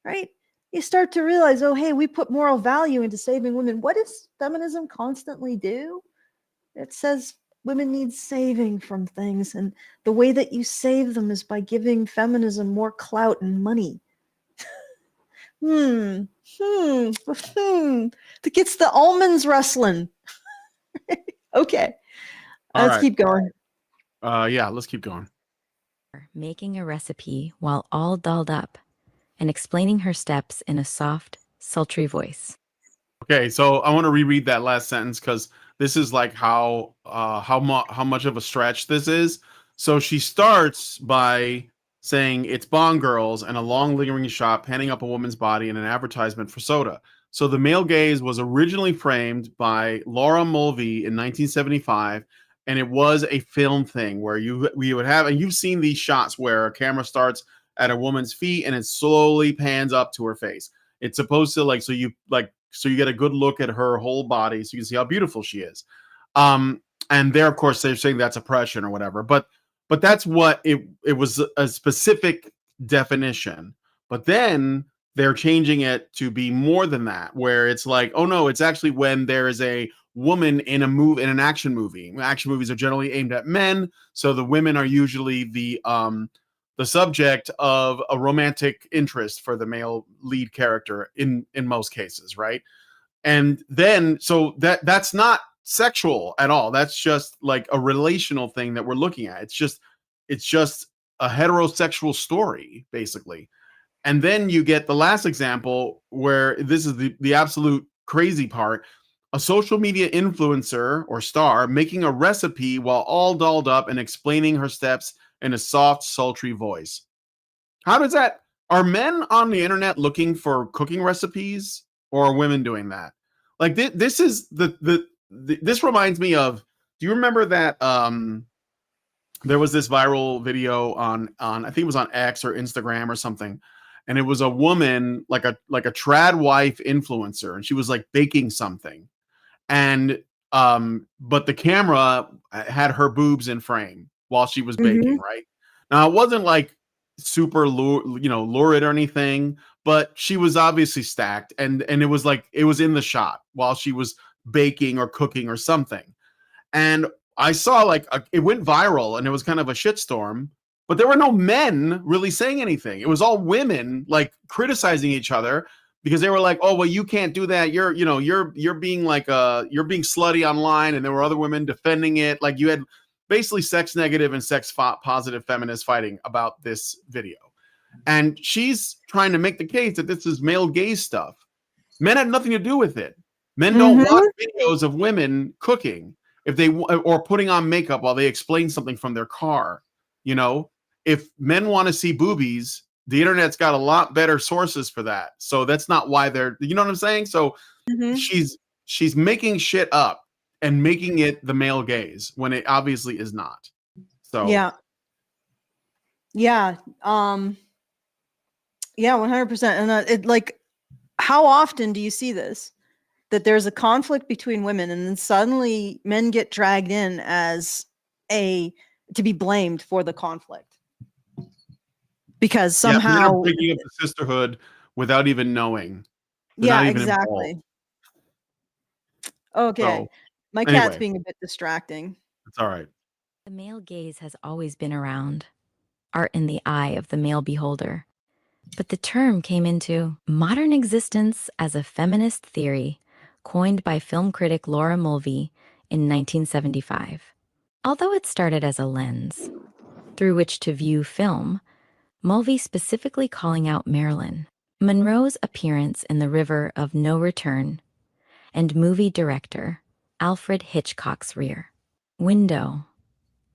S1: Right? You start to realize, oh, hey, we put moral value into saving women. What does feminism constantly do? It says women need saving from things, and the way that you save them is by giving feminism more clout and money. That gets the almonds rustling. Okay, let's keep going.
S2: Yeah, let's keep going.
S3: Making a recipe while all dolled up and explaining her steps in a soft, sultry voice.
S2: Okay, so I want to reread that last sentence because this is like how much of a stretch this is. So she starts by saying it's Bond girls and a long lingering shot panning up a woman's body in an advertisement for soda. So the male gaze was originally framed by Laura Mulvey in 1975, and it was a film thing where we would have, and you've seen these shots where a camera starts at a woman's feet and it slowly pans up to her face. It's supposed to like, so you like so you get a good look at her whole body, so you can see how beautiful she is. And there, of course, they're saying that's oppression or whatever, but that's what it was, a specific definition. But then they're changing it to be more than that, where it's like, oh no, it's actually when there is a woman in an action movie. Action movies are generally aimed at men, so the women are usually the subject of a romantic interest for the male lead character in most cases, right? And then so that's not sexual at all. That's just like a relational thing that we're looking at. It's just a heterosexual story, basically. And then you get the last example, where this is the absolute crazy part: a social media influencer or star making a recipe while all dolled up and explaining her steps in a soft, sultry voice. How does that? Are men on the internet looking for cooking recipes, or are women doing that? Like this is this reminds me of. Do you remember that there was this viral video on I think it was on X or Instagram or something, and it was a woman, like a trad wife influencer, and she was like baking something, and but the camera had her boobs in frame while she was baking, right? Now, it wasn't like super lurid or anything, but she was obviously stacked, and it was like it was in the shot while she was baking or cooking or something. And I saw like it went viral, and it was kind of a shitstorm, but there were no men really saying anything. It was all women like criticizing each other, because they were like, oh, well, you can't do that. You're being like you're being slutty online. And there were other women defending it. Like, you had basically sex negative and sex positive feminists fighting about this video. And she's trying to make the case that this is male gaze stuff. Men had nothing to do with it. Men don't watch videos of women cooking or putting on makeup while they explain something from their car. If men want to see boobies, the internet's got a lot better sources for that. So that's not why they're, you know what I'm saying? So she's making shit up and making it the male gaze when it obviously is not. So
S1: yeah. 100%. And it, like, how often do you see this? That there's a conflict between women, and then suddenly men get dragged in to be blamed for the conflict, because somehow
S2: they're breaking up the sisterhood without even knowing. They're
S1: exactly. Okay, so, my cat's being a bit distracting.
S2: It's all right.
S3: The male gaze has always been around, art in the eye of the male beholder. But the term came into modern existence as a feminist theory coined by film critic Laura Mulvey in 1975. Although it started as a lens through which to view film, Mulvey specifically calling out Marilyn Monroe's appearance in The River of No Return, and movie director Alfred Hitchcock's Rear Window.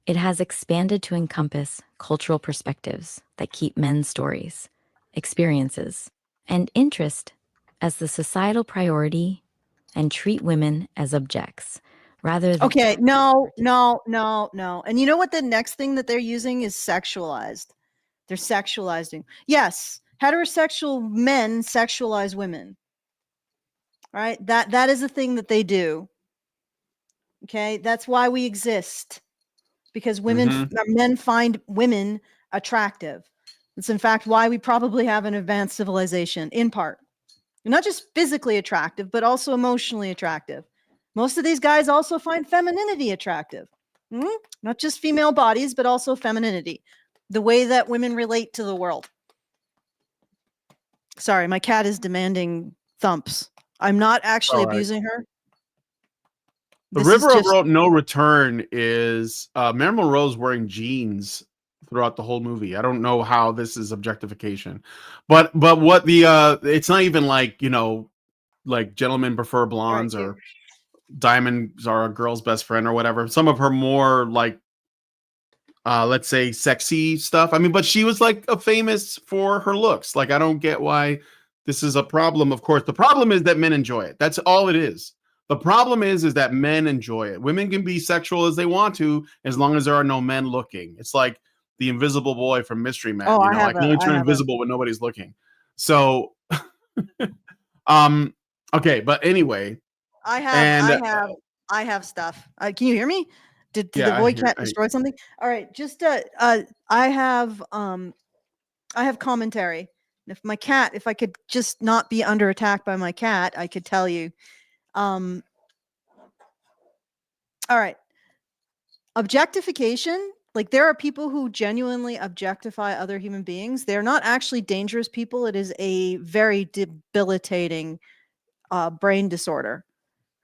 S3: It has expanded to encompass cultural perspectives that keep men's stories, experiences, and interest as the societal priority, and treat women as objects rather than...
S1: Okay, no. And you know what the next thing that they're using is sexualized. They're sexualizing. Yes, heterosexual men sexualize women. Right? That is a thing that they do. Okay, that's why we exist. Because men find women attractive. It's in fact why we probably have an advanced civilization, in part. Not just physically attractive, but also emotionally attractive. Most of these guys also find femininity attractive. Not just female bodies, but also femininity. The way that women relate to the world. Sorry, my cat is demanding thumps. I'm not actually abusing her.
S2: The River of No Return is Marilyn Monroe's wearing jeans throughout the whole movie. I don't know how this is objectification, but what it's not even like, like Gentlemen Prefer Blondes or Diamonds Are a Girl's Best Friend or whatever. Some of her more like let's say sexy stuff. I mean, but she was like famous for her looks. Like, I don't get why this is a problem. Of course, the problem is that men enjoy it. That's all it is. The problem is that men enjoy it. Women can be sexual as they want to, as long as there are no men looking. It's like the invisible boy from Mystery Men. I can only turn invisible when nobody's looking. So, Okay, but anyway,
S1: I
S2: and
S1: have stuff. Can you hear me? Did the
S2: yeah,
S1: boy cat destroy something? All right, just I have commentary. If I could just not be under attack by my cat, I could tell you. All right. Objectification, like there are people who genuinely objectify other human beings. They're not actually dangerous people. It is a very debilitating brain disorder,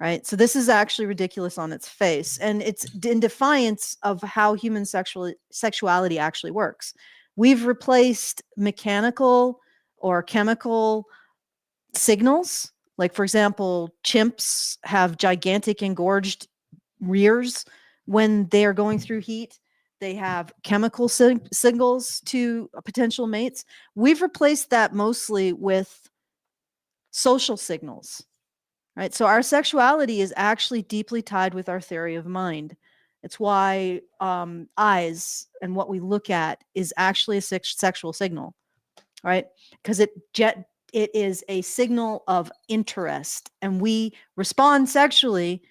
S1: right? So this is actually ridiculous on its face, and it's in defiance of how human sexuality actually works. We've replaced mechanical or chemical signals. Like, for example, chimps have gigantic engorged rears when they are going through heat. They have chemical signals to potential mates. We've replaced that mostly with social signals, right? So our sexuality is actually deeply tied with our theory of mind. It's why eyes and what we look at is actually a sexual signal, right? Because it is a signal of interest, and we respond sexually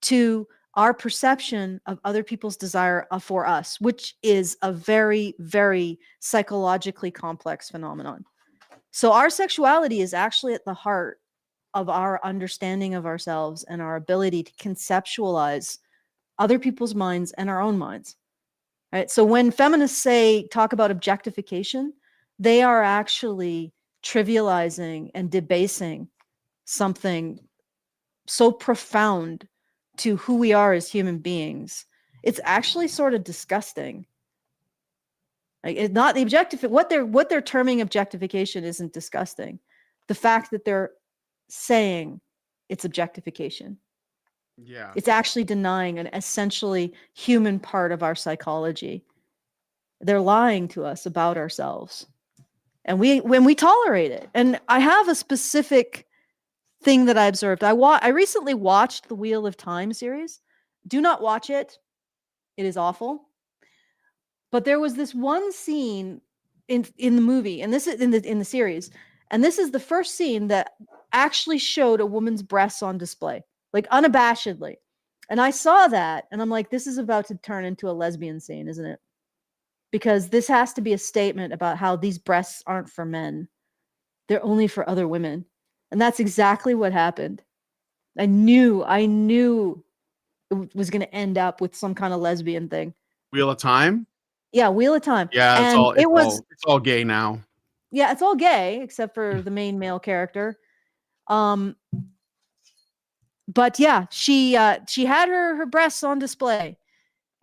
S1: to our perception of other people's desire for us, which is a very, very psychologically complex phenomenon. So our sexuality is actually at the heart of our understanding of ourselves and our ability to conceptualize other people's minds and our own minds. Right? So when feminists talk about objectification, they are actually trivializing and debasing something so profound to who we are as human beings. It's actually sort of disgusting. Like, it's not the what they're terming objectification isn't disgusting. The fact that they're saying it's objectification.
S2: yeah,
S1: It's actually denying an essentially human part of our psychology. They're lying to us about ourselves. And when we tolerate it. And I have a specific thing that I observed. I recently watched the Wheel of Time series. Do not watch it. It is awful. But there was this one scene in the movie, and this is in the series, and this is the first scene that actually showed a woman's breasts on display, like unabashedly. And I saw that, and I'm like, this is about to turn into a lesbian scene, isn't it? Because this has to be a statement about how these breasts aren't for men. They're only for other women. And that's exactly what happened. I knew it was going to end up with some kind of lesbian thing.
S2: Wheel of Time.
S1: Yeah, Wheel of Time.
S2: Yeah,
S1: And
S2: it's all gay now.
S1: Yeah, it's all gay except for the main male character. But yeah, she had her breasts on display.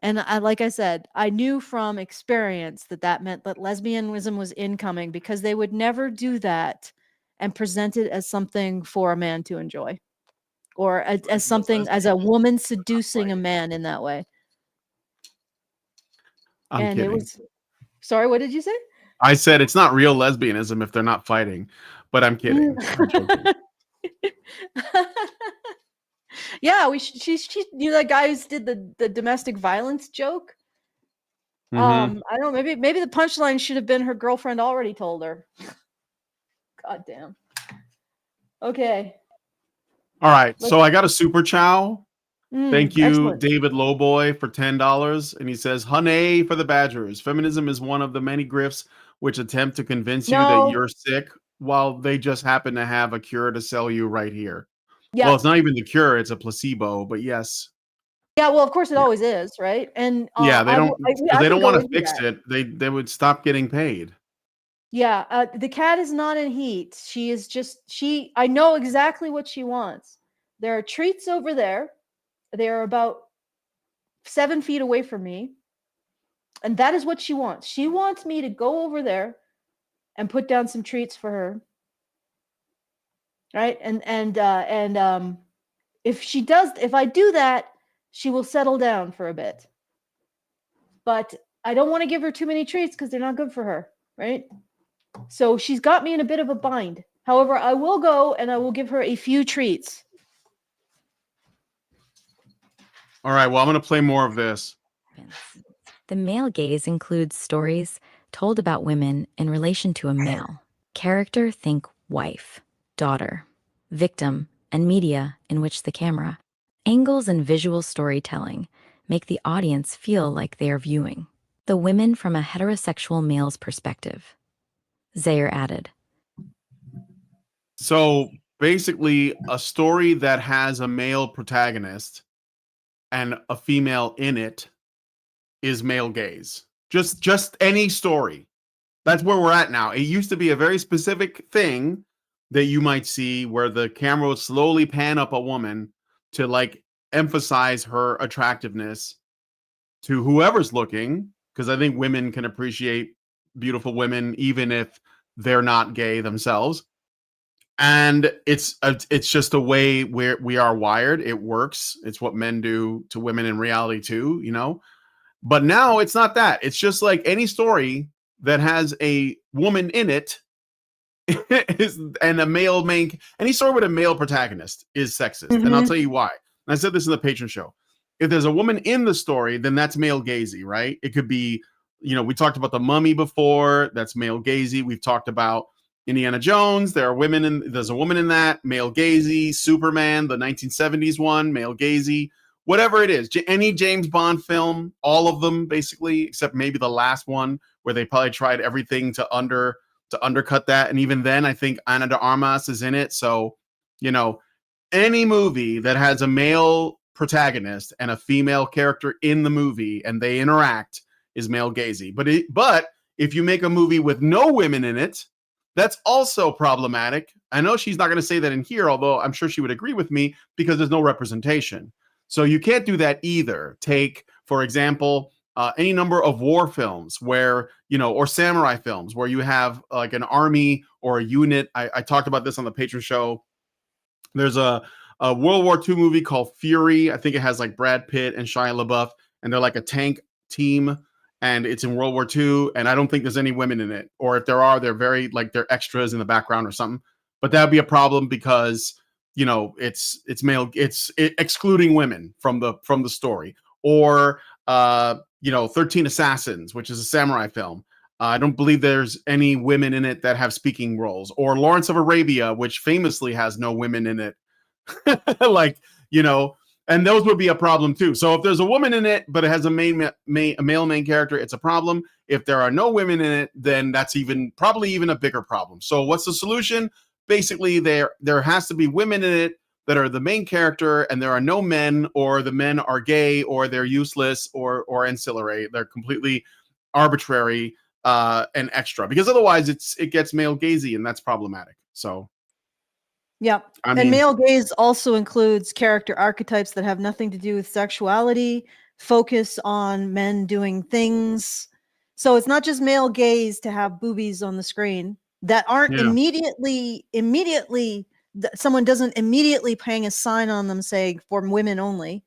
S1: And like I said, I knew from experience that meant that lesbianism was incoming, because they would never do that and present it as something for a man to enjoy, or as something, as a woman seducing a man in that way.
S2: I'm
S1: And
S2: kidding.
S1: it was, sorry, what did you say?
S2: I said it's not real lesbianism if they're not fighting, but I'm kidding. I'm joking.
S1: Yeah, she you know that guy who did the domestic violence joke.
S2: Mhm.
S1: I don't know, maybe the punchline should have been her girlfriend already told her. God damn. Okay.
S2: All right, so I got a super chow. Thank you,
S1: Excellent.
S2: David Lowboy, for $10, and he says, "Honey for the Badgers. Feminism is one of the many grifts which attempt to convince you that
S1: No.
S2: you're sick, while they just happen to have a cure to sell you right here."
S1: Yeah.
S2: Well, it's not even the cure; it's a placebo. But yes,
S1: Yeah, well, of course it
S2: yeah,
S1: always is, right? And
S2: yeah, they don't because
S1: I
S2: they
S1: can
S2: don't
S1: go
S2: want to
S1: into
S2: fix
S1: that.
S2: it. They would stop getting paid.
S1: Yeah, the cat is not in heat. I know exactly what she wants. There are treats over there. They are about 7 feet away from me. And that is what she wants. She wants me to go over there and put down some treats for her. Right? And if I do that, she will settle down for a bit. But I don't want to give her too many treats because they're not good for her, right? So she's got me in a bit of a bind. However, I will go and I will give her a few treats.
S2: All right, well, I'm going to play more of this.
S3: The male gaze includes stories told about women in relation to a male. Character, think wife, daughter. Victim, and media in which the camera, angles, and visual storytelling make the audience feel like they are viewing the women from a heterosexual male's perspective. Zayer added.
S2: So basically, a story that has a male protagonist and a female in it is male gaze. Just any story. That's where we're at now. It used to be a very specific thing that you might see where the camera would slowly pan up a woman to like emphasize her attractiveness to whoever's looking, because I think women can appreciate beautiful women even if they're not gay themselves. And it's just a way where we are wired. It works. It's what men do to women in reality too, you know. But now it's not that. It's just like any story that has a woman in it and a male main, any story with a male protagonist is sexist.
S1: Mm-hmm.
S2: And I'll tell you why. And I said this in the patron show. If there's a woman in the story, then that's male gazy, right? It could be, you know, we talked about the Mummy before. That's male gazy. We've talked about Indiana Jones. There's a woman in that, male gazy. Superman, the 1970s one, male gazy. Whatever it is, any James Bond film, all of them basically, except maybe the last one where they probably tried everything to undercut that. And even then, I think Ana de Armas is in it. So, you know, any movie that has a male protagonist and a female character in the movie and they interact is male gazy. But if you make a movie with no women in it, that's also problematic. I know she's not going to say that in here, although I'm sure she would agree with me because there's no representation. So you can't do that either. Take, for example, any number of war films where, you know, or samurai films where you have like an army or a unit. I talked about this on the Patreon show. There's a World War II movie called Fury. I think it has like Brad Pitt and Shia LaBeouf, and they're like a tank team, and it's in World War II, and I don't think there's any women in it. Or if there are, they're very, like, they're extras in the background or something. But that would be a problem because, you know, it's excluding women from the story. Or you know, 13 Assassins, which is a samurai film. I don't believe there's any women in it that have speaking roles. Or Lawrence of Arabia, which famously has no women in it. Like, you know, and those would be a problem too. So if there's a woman in it, but it has a male main character, it's a problem. If there are no women in it, then that's probably even a bigger problem. So what's the solution? Basically, there has to be women in it that are the main character, and there are no men, or the men are gay, or they're useless, or ancillary. They're completely arbitrary and extra, because otherwise it gets male gazy, and that's problematic. So
S1: yeah. And male gaze also includes character archetypes that have nothing to do with sexuality, focus on men doing things. So it's not just male gaze to have boobies on the screen that aren't immediately someone doesn't immediately hang a sign on them saying for women only.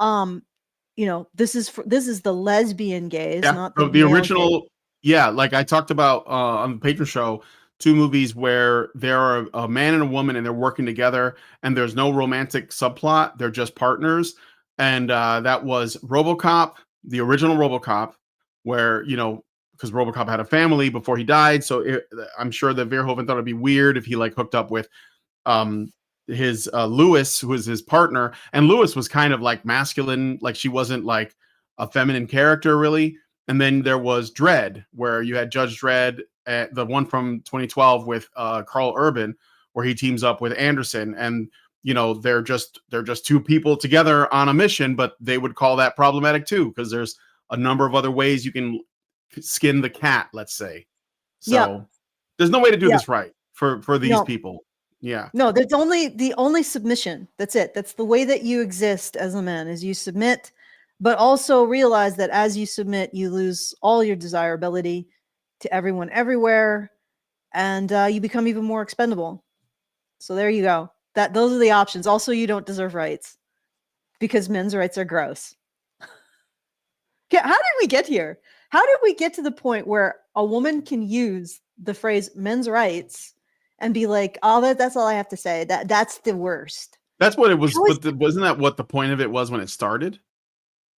S1: You know, this is the lesbian gaze, not the original gaze.
S2: Yeah, like I talked about on the Patreon show, 2 movies where there are a man and a woman and they're working together and there's no romantic subplot. They're just partners. And that was RoboCop, the original RoboCop, where, you know, because RoboCop had a family before he died. So I'm sure that Verhoeven thought it'd be weird if he like hooked up with his Lewis, who was his partner. And Lewis was kind of like masculine, like she wasn't like a feminine character really. And then there was Dredd, where you had Judge Dredd, the one from 2012 with Carl Urban, where he teams up with Anderson, and you know they're just 2 people together on a mission, but they would call that problematic too because there's a number of other ways you can skin the cat, let's say. So there's no way to do this right for these people. Yeah.
S1: No, there's the only submission. That's it. That's the way that you exist as a man, is you submit, but also realize that as you submit, you lose all your desirability to everyone everywhere, and you become even more expendable. So there you go. Those are the options. Also, you don't deserve rights because men's rights are gross. How did we get here? How did we get to the point where a woman can use the phrase men's rights and be like, oh, that's all I have to say. That's the worst.
S2: That's what it was. Wasn't that what the point of it was when it started?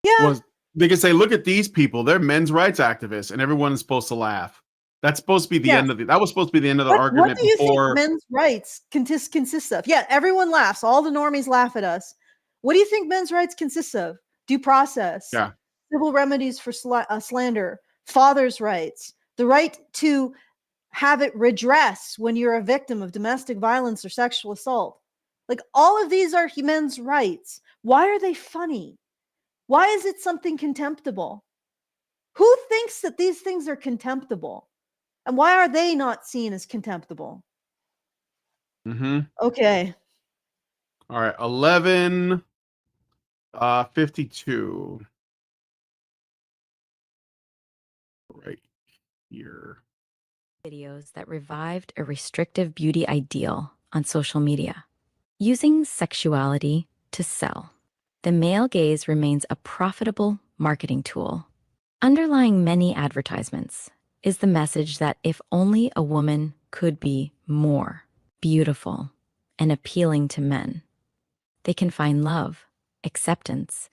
S1: Yeah.
S2: They could say, look at these people. They're men's rights activists, and everyone is supposed to laugh. That's supposed to be the
S1: Yeah.
S2: end of that was supposed to be the end of the
S1: What
S2: argument
S1: do you
S2: before.
S1: think men's rights consists of? Yeah, everyone laughs. All the normies laugh at us. What do you think men's rights consists of? Due process,
S2: Yeah.
S1: civil remedies for slander, father's rights, the right to have it redress when you're a victim of domestic violence or sexual assault. Like, all of these are men's rights. Why are they funny? Why is it something contemptible? Who thinks that these things are contemptible? And why are they not seen as contemptible?
S2: Mm-hmm.
S1: Okay.
S2: All right. 11:52. Right here.
S3: Videos that revived a restrictive beauty ideal on social media. Using sexuality to sell. The male gaze remains a profitable marketing tool. Underlying many advertisements is the message that if only a woman could be more beautiful and appealing to men, they can find love, acceptance,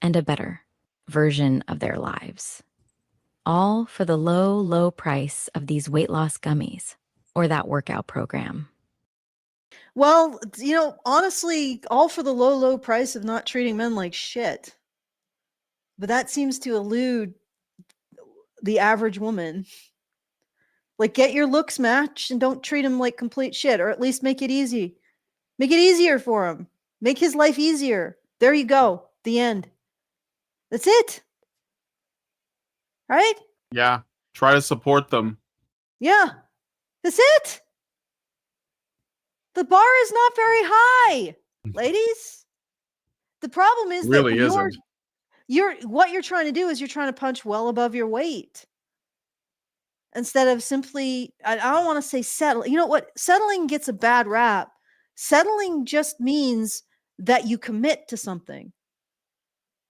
S3: and a better version of their lives. All for the low, low price of these weight loss gummies or that workout program.
S1: Well, honestly, all for the low, low price of not treating men like shit. But that seems to elude the average woman. Like, get your looks matched and don't treat him like complete shit, or at least make it easy. Make it easier for him. Make his life easier. There you go. The end. That's it. Right?
S2: Yeah. Try to support them.
S1: Yeah. That's it. The bar is not very high, ladies. The problem is
S2: It really
S1: that
S2: isn't.
S1: what you're trying to do is you're trying to punch well above your weight. Instead of simply, I don't want to say settle. You know what? Settling gets a bad rap. Settling just means that you commit to something.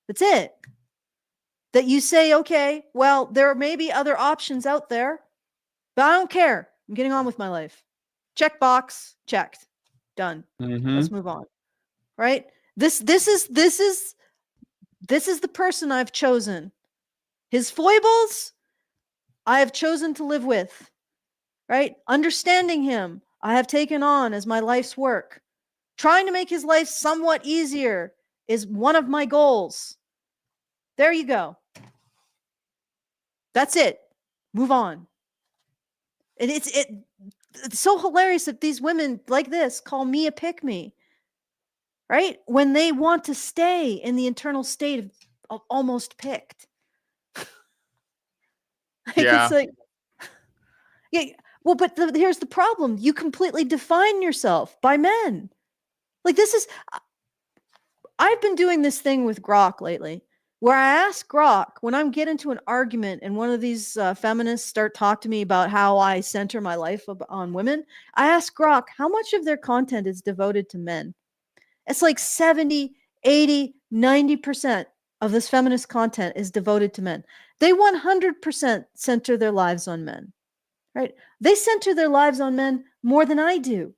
S1: That's it. That you say, okay, well, there may be other options out there, but I don't care. I'm getting on with my life. Check box, checked. Done.
S2: Mm-hmm.
S1: Let's move on. Right? This is the person I've chosen. His foibles, I have chosen to live with. Right? Understanding him, I have taken on as my life's work. Trying to make his life somewhat easier is one of my goals. There you go. That's it. Move on. And it's so hilarious that these women like this call me a pick-me, right? When they want to stay in the internal state of almost picked.
S2: Yeah.
S1: It's like, yeah. Well, but here's the problem. You completely define yourself by men. Like, I've been doing this thing with Grok lately, where I ask Grok when I'm get into an argument and one of these feminists start talk to me about how I center my life on women. I ask Grok how much of their content is devoted to men. It's like 70, 80, 90% of this feminist content is devoted to men. They 100% center their lives on men, right? They center their lives on men more than I do.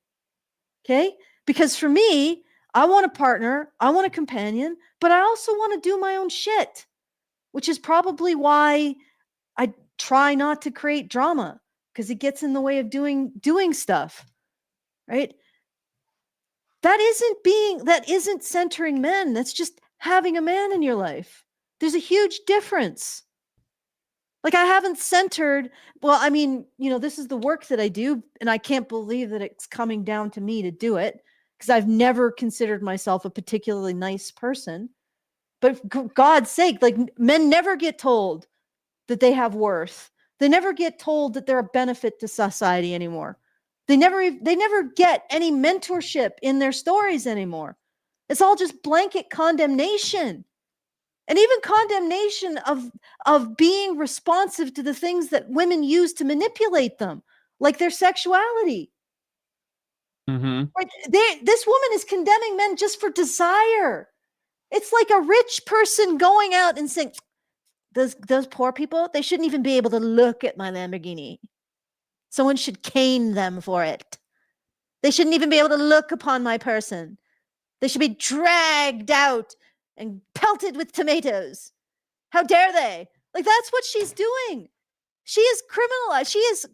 S1: Okay? Because for me, I want a partner, I want a companion, but I also want to do my own shit, which is probably why I try not to create drama, because it gets in the way of doing stuff, right? That isn't centering men. That's just having a man in your life. There's a huge difference. Like, I haven't centered, well, I mean, this is the work that I do, and I can't believe that it's coming down to me to do it, because I've never considered myself a particularly nice person. But for God's sake, like, men never get told that they have worth. They never get told that they're a benefit to society anymore. They never get any mentorship in their stories anymore. It's all just blanket condemnation. And even condemnation of being responsive to the things that women use to manipulate them, like their sexuality.
S2: Mm-hmm.
S1: Right? This woman is condemning men just for desire. It's like a rich person going out and saying, those poor people, they shouldn't even be able to look at my Lamborghini. Someone should cane them for it. They shouldn't even be able to look upon my person. They should be dragged out and pelted with tomatoes. How dare they? Like, that's what she's doing. She is criminalized. She is,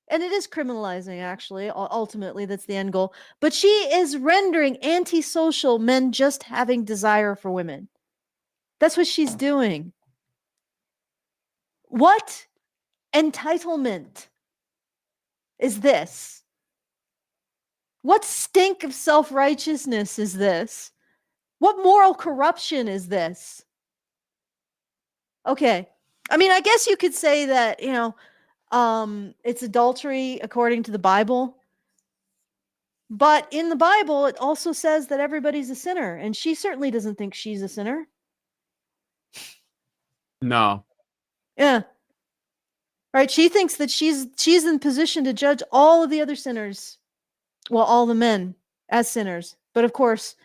S1: and it is criminalizing, actually, ultimately, that's the end goal. But she is rendering antisocial men just having desire for women. That's what she's doing. What entitlement is this? What stink of self-righteousness is this? What moral corruption is this? Okay. I mean, I guess you could say that, it's adultery according to the Bible. But in the Bible, it also says that everybody's a sinner, and she certainly doesn't think she's a sinner.
S2: No.
S1: Yeah. Right? She thinks that she's in position to judge all of the other sinners. Well, all the men as sinners. But of course,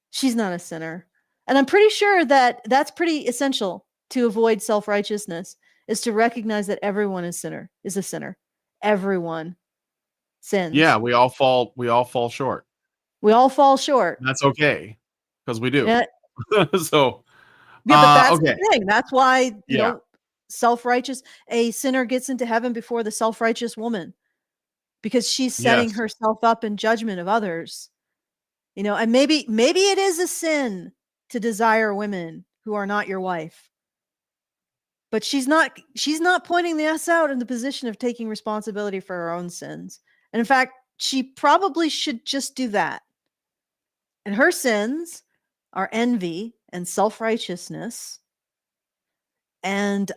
S1: she's not a sinner. And I'm pretty sure that that's pretty essential to avoid self-righteousness, is to recognize that everyone is a sinner. Everyone sins.
S2: Yeah, we all fall short.
S1: We all fall short.
S2: That's okay, because we do.
S1: Yeah,
S2: So,
S1: yeah, but that's
S2: okay.
S1: the thing. That's why,
S2: Yeah.
S1: self-righteous, a sinner gets into heaven before the self-righteous woman, because she's setting
S2: Yes.
S1: herself up in judgment of others. And maybe it is a sin to desire women who are not your wife. But she's not pointing us out in the position of taking responsibility for her own sins. And in fact, she probably should just do that. And her sins are envy and self-righteousness and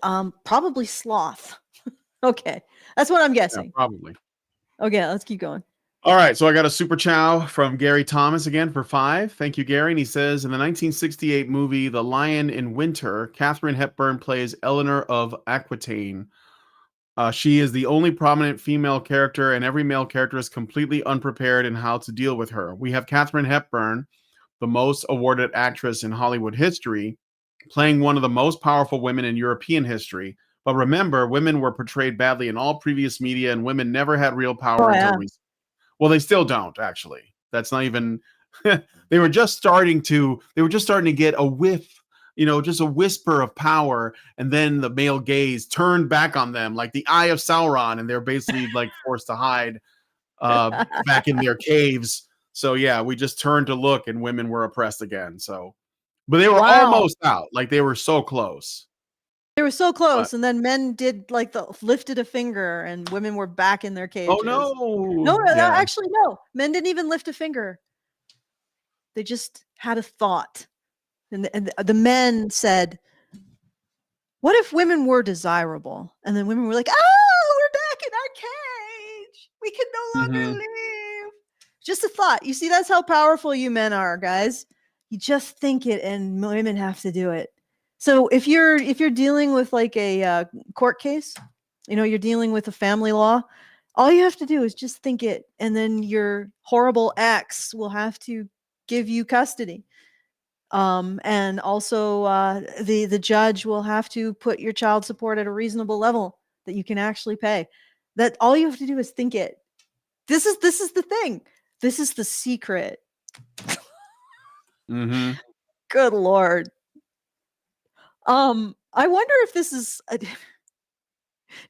S1: probably sloth. Okay. That's what I'm
S2: Yeah,
S1: guessing.
S2: probably.
S1: Okay, let's keep going.
S2: All right, so I got a super chow from Gary Thomas again for 5. Thank you, Gary. And he says, in the 1968 movie The Lion in Winter, Katharine Hepburn plays Eleanor of Aquitaine. She is the only prominent female character, and every male character is completely unprepared in how to deal with her. We have Katharine Hepburn, the most awarded actress in Hollywood history, playing one of the most powerful women in European history. But remember, women were portrayed badly in all previous media, and women never had real power until recently. Well, they still don't, actually. That's not even they were just starting to get a whiff, just a whisper of power, and then the male gaze turned back on them like the eye of Sauron, and they're basically like forced to hide back in their caves. So yeah, we just turned to look, and women were oppressed again. So, but they were almost out. Like, they were so close.
S1: They were so close, and then men did like lifted a finger, and women were back in their cages.
S2: Oh no!
S1: No, actually, no. Men didn't even lift a finger. They just had a thought, and the men said, "What if women were desirable?" And then women were like, "Oh, we're back in our cage. We can no longer leave." Just a thought. You see, that's how powerful you men are, guys. You just think it, and women have to do it. So if you're dealing with like a court case, you're dealing with a family law, all you have to do is just think it, and then your horrible ex will have to give you custody. And also the judge will have to put your child support at a reasonable level that you can actually pay. That all you have to do is think it. This is the thing. This is the secret. Good Lord. I wonder if this is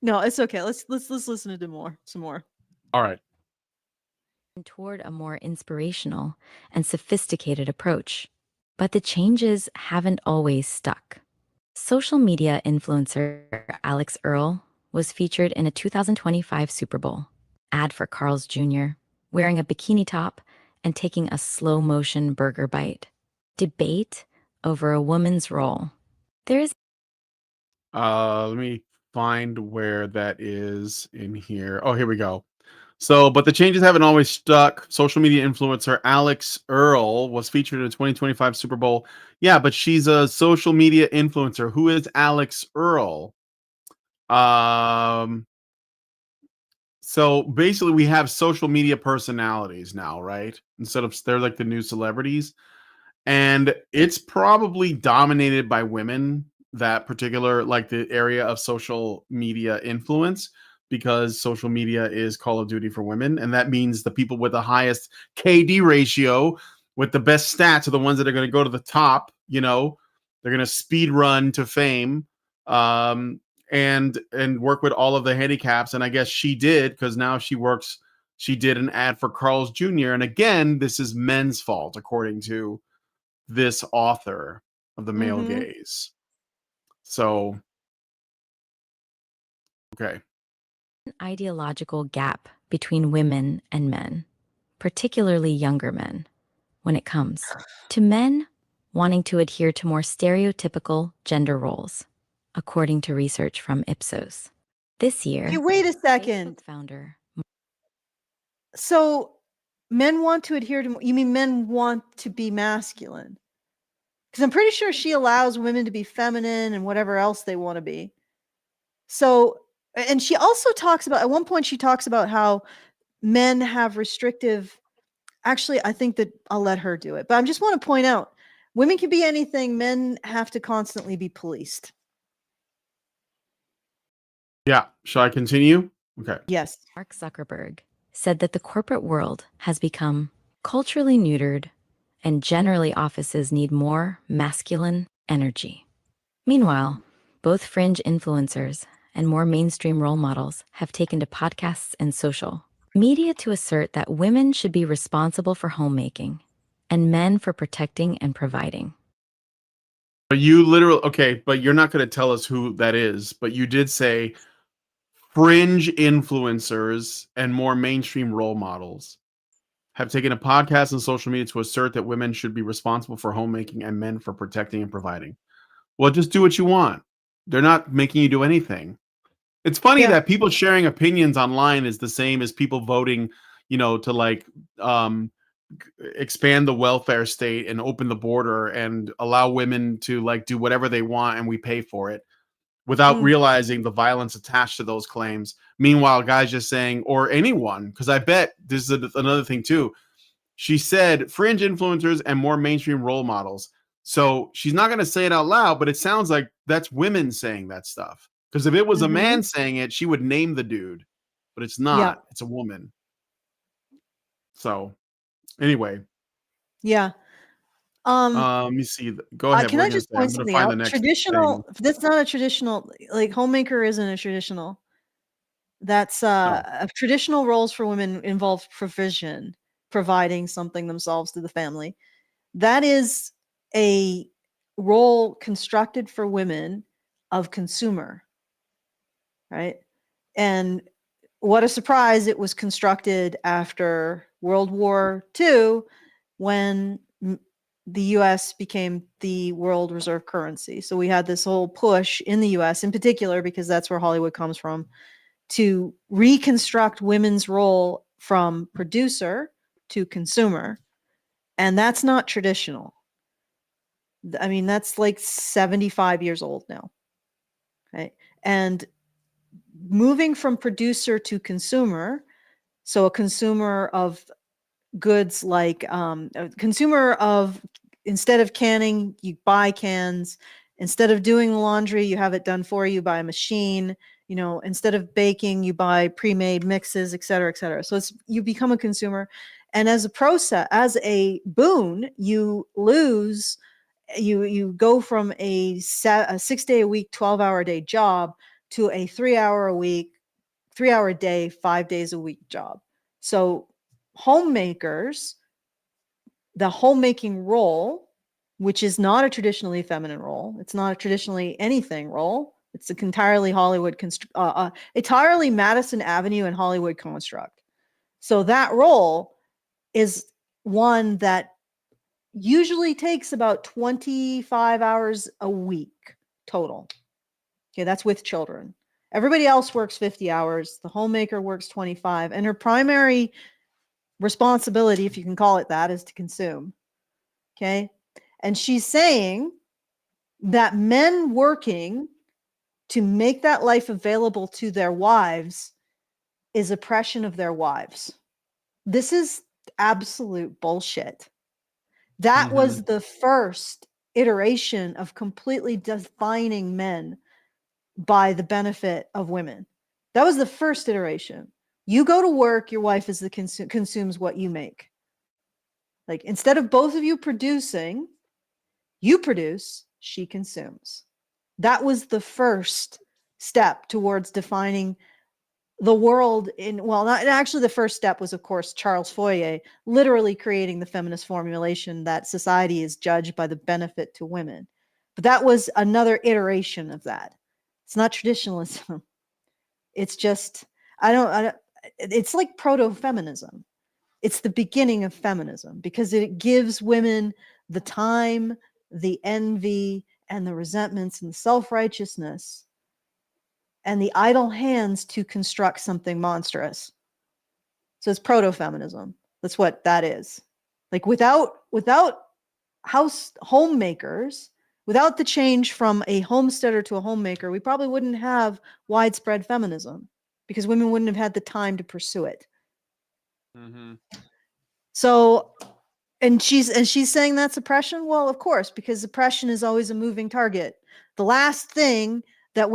S1: no, it's okay. Let's listen to some more.
S2: All right.
S3: Toward a more inspirational and sophisticated approach. But the changes haven't always stuck. Social media influencer Alex Earle was featured in a 2025 Super Bowl ad for Carl's Jr., wearing a bikini top and taking a slow-motion burger bite. Debate over a woman's role. There's
S2: let me find where that is in here. Oh, here we go. So, but the changes haven't always stuck. Social media influencer Alex Earle was featured in the 2025 Super Bowl. Yeah, but she's a social media influencer. Who is Alex Earle? So basically we have social media personalities now, right? Instead of, they're like the new celebrities. And it's probably dominated by women, that particular, like, the area of social media influence, because social media is Call of Duty for women. And that means the people with the highest KD ratio, with the best stats, are the ones that are going to go to the top. They're going to speed run to fame. and work with all of the handicaps. And I guess she did, because now she did an ad for Carl's Jr. And again, this is men's fault, according to this author of The Male
S1: Mm-hmm.
S2: Gaze. So, okay.
S3: An ideological gap between women and men, particularly younger men, when it comes to men wanting to adhere to more stereotypical gender roles, according to research from Ipsos. This year,
S1: Okay, wait a second.
S3: Facebook founder.
S1: So men want to adhere to, you mean men want to be masculine? Because I'm pretty sure she allows women to be feminine and whatever else they want to be. So, and she also talks about, at one point, she talks about how men have restrictive, actually, I think that I'll let her do it. But I just want to point out, women can be anything, men have to constantly be policed.
S2: Yeah. Shall I continue? Okay.
S1: Yes.
S3: Mark Zuckerberg said that the corporate world has become culturally neutered and generally offices need more masculine energy. Meanwhile, both fringe influencers and more mainstream role models have taken to podcasts and social media to assert that women should be responsible for homemaking and men for protecting and providing.
S2: But you literally, okay, but you're not going to tell us who that is, but you did say fringe influencers and more mainstream role models have taken a podcast and social media to assert that women should be responsible for homemaking and men for protecting and providing. Well, just do what you want. They're not making you do anything. It's funny
S1: Yeah.
S2: that people sharing opinions online is the same as people voting, to like expand the welfare state and open the border and allow women to like do whatever they want and we pay for it, without realizing the violence attached to those claims. Meanwhile, guys just saying, or anyone, because I bet this is another thing too. She said fringe influencers and more mainstream role models. So she's not going to say it out loud, but it sounds like that's women saying that stuff. Because if it was a man saying it, she would name the dude, but it's not.
S1: Yeah.
S2: It's a woman. So anyway,
S1: Yeah.
S2: let me see. Go ahead.
S1: Can
S2: What are
S1: I
S2: you gonna
S1: just
S2: say? I'm
S1: point
S2: gonna
S1: something
S2: find the
S1: out?
S2: next thing.
S1: Traditional, that's not a traditional, like homemaker isn't a traditional. That's
S2: No.
S1: traditional roles for women involve provision, providing something themselves to the family. That is a role constructed for women of consumer, right? And what a surprise, it was constructed after World War II when the US became the world reserve currency. So we had this whole push in the US in particular, because that's where Hollywood comes from, to reconstruct women's role from producer to consumer. And that's not traditional. I mean, that's like 75 years old now. Right. And moving from producer to consumer, so a consumer of goods like a consumer of, instead of canning, you buy cans. Instead of doing the laundry, you have it done for you by a machine. Instead of baking, you buy pre-made mixes, et cetera, et cetera. So you become a consumer. And as a process, as a boon, you lose, you go from a 6-day a week, 12-hour a day job to a 3-hour a week, 3-hour a day, 5 days a week job. So homemakers, the homemaking role, which is not a traditionally feminine role, it's not a traditionally anything role, it's an entirely Hollywood, entirely Madison Avenue and Hollywood construct. So that role is one that usually takes about 25 hours a week total. Okay, that's with children. Everybody else works 50 hours. The homemaker works 25, and her primary responsibility, if you can call it that, is to consume. Okay. And she's saying that men working to make that life available to their wives is oppression of their wives. This is absolute bullshit. That was the first iteration of completely defining men by the benefit of women. That was the first iteration. You go to work, your wife is the consumes what you make. Like, instead of both of you producing, you produce, she consumes. That was the first step towards defining the world in, well, not actually, the first step was, of course, Charles Fourier literally creating the feminist formulation that society is judged by the benefit to women. But that was another iteration of that. It's not traditionalism. It's just, I don't it's like proto-feminism. It's the beginning of feminism because it gives women the time, the envy, and the resentments and the self-righteousness and the idle hands to construct something monstrous. So it's proto-feminism. That's what that is. Like without homemakers, without the change from a homesteader to a homemaker, we probably wouldn't have widespread feminism because women wouldn't have had the time to pursue it.
S2: Mm-hmm.
S1: So, and she's saying that's oppression. Well, of course, because oppression is always a moving target. The last thing that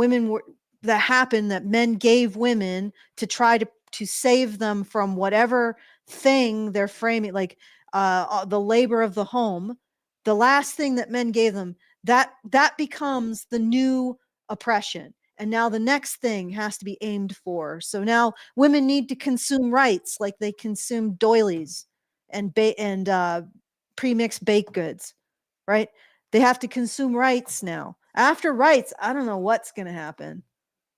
S1: that happened, that men gave women to try to save them from whatever thing they're framing, like the labor of the home, the last thing that men gave them, that becomes the new oppression. And now the next thing has to be aimed for. So now women need to consume rights like they consume doilies and pre-mixed baked goods, right? They have to consume rights now. After rights, I don't know what's going to happen.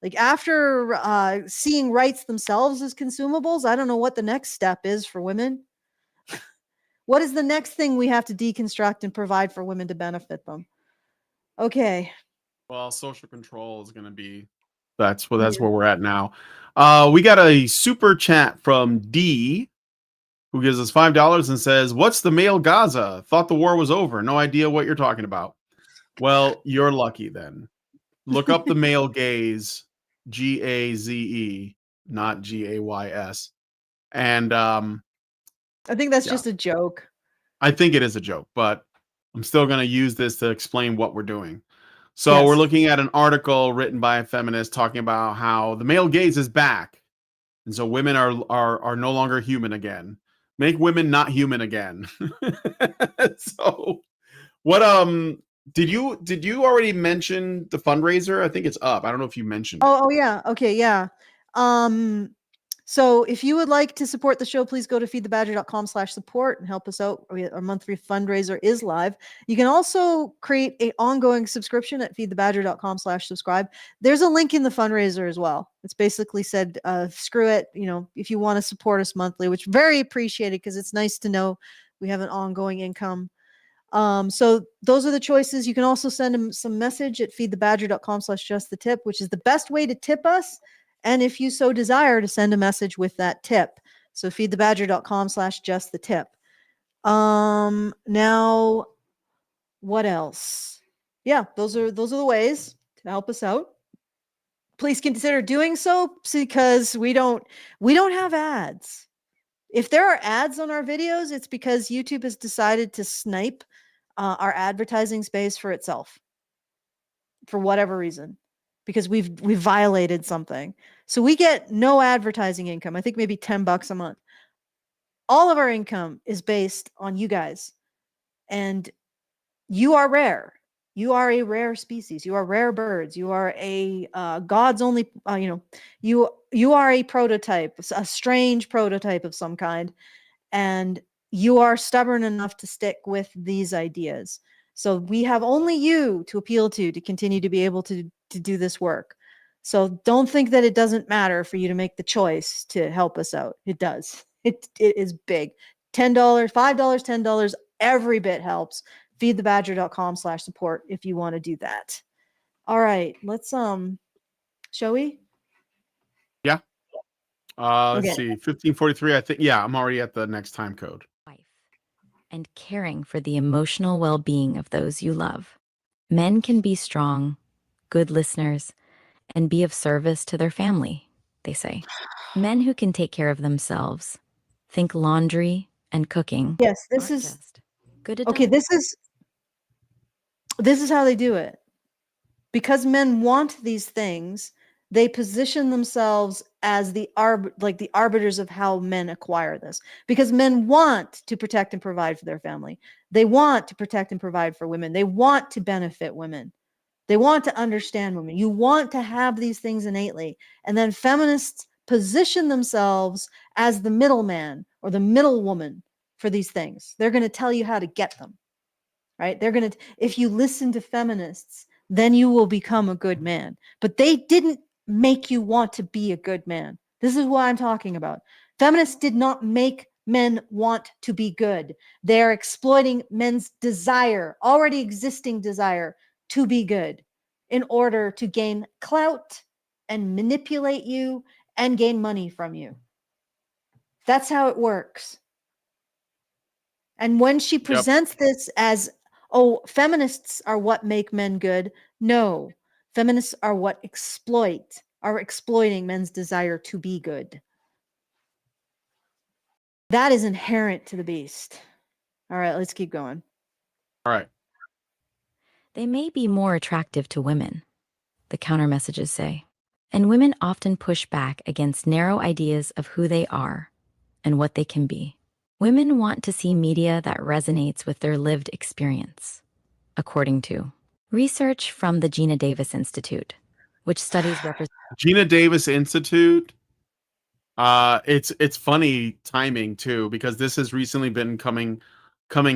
S1: Like after seeing rights themselves as consumables, I don't know what the next step is for women. What is the next thing we have to deconstruct and provide for women to benefit them? Okay.
S2: Well, social control is going to be, that's where we're at now. We got a super chat from D, who gives us $5 and says, "What's the male Gaza? Thought the war was over. No idea what you're talking about." Well, you're lucky then. Look up the male gaze, Gaze, not Gays. And
S1: I think that's
S2: yeah.
S1: just a joke.
S2: I think it is a joke, but I'm still going to use this to explain what we're doing. So
S1: Yes.
S2: we're looking at an article written by a feminist talking about how the male gaze is back. And so women are no longer human again. Make women not human again. So what did you already mention the fundraiser? I think it's up. I don't know if you mentioned it.
S1: Oh yeah. Okay, yeah. So if you would like to support the show, please go to feedthebadger.com/support and help us out. Our monthly fundraiser is live. You can also create an ongoing subscription at feedthebadger.com/subscribe. There's a link in the fundraiser as well. It's basically said, screw it, if you want to support us monthly, which very appreciated because it's nice to know we have an ongoing income. So those are the choices. You can also send them some message at feedthebadger.com/justthetip, which is the best way to tip us. And if you so desire to send a message with that tip. So feedthebadger.com/justthetip. Now what else? Yeah, those are the ways to help us out. Please consider doing so because we don't have ads. If there are ads on our videos, it's because YouTube has decided to snipe our advertising space for itself for whatever reason, because we've violated something. So we get no advertising income. I think maybe $10 a month. All of our income is based on you guys, and you are rare. You are a rare species. You are rare birds. You are a God's only. You are a prototype, a strange prototype of some kind, and you are stubborn enough to stick with these ideas. So we have only you to appeal to continue to be able to do this work. So don't think that it doesn't matter for you to make the choice to help us out. It does. It is big. $10, $5, $10, every bit helps. Feedthebadger.com/support if you want to do that. All right, let's shall we?
S2: Yeah. Let's
S1: Okay.
S2: see. 1543. I think, yeah, I'm already at the next time code.
S3: Wife, and caring for the emotional well-being of those you love. Men can be strong, good listeners, and be of service to their family, they say. Men who can take care of themselves, think laundry and cooking.
S1: Yes, this
S3: aren't
S1: is
S3: just good adults.
S1: okay. This is how they do it. Because men want these things, they position themselves as the arbiters of how men acquire this. Because men want to protect and provide for their family. They want to protect and provide for women. They want to benefit women. They want to understand women. You want to have these things innately. And then feminists position themselves as the middleman or the middle woman for these things. They're going to tell you how to get them, right? They're going to, if you listen to feminists, then you will become a good man. But they didn't make you want to be a good man. This is what I'm talking about. Feminists did not make men want to be good. They're exploiting men's desire, already existing desire, to be good in order to gain clout and manipulate you and gain money from you. That's how it works. And when she presents this as, oh, feminists are what make men good, no, feminists are what are exploiting men's desire to be good. That is inherent to the beast. All right, let's keep going.
S2: All right.
S3: They may be more attractive to women, the counter messages say, and women often push back against narrow ideas of who they are and what they can be. Women want to see media that resonates with their lived experience, according to research from the Gina Davis Institute, which studies
S2: Gina Davis Institute. It's funny timing too, because this has recently been coming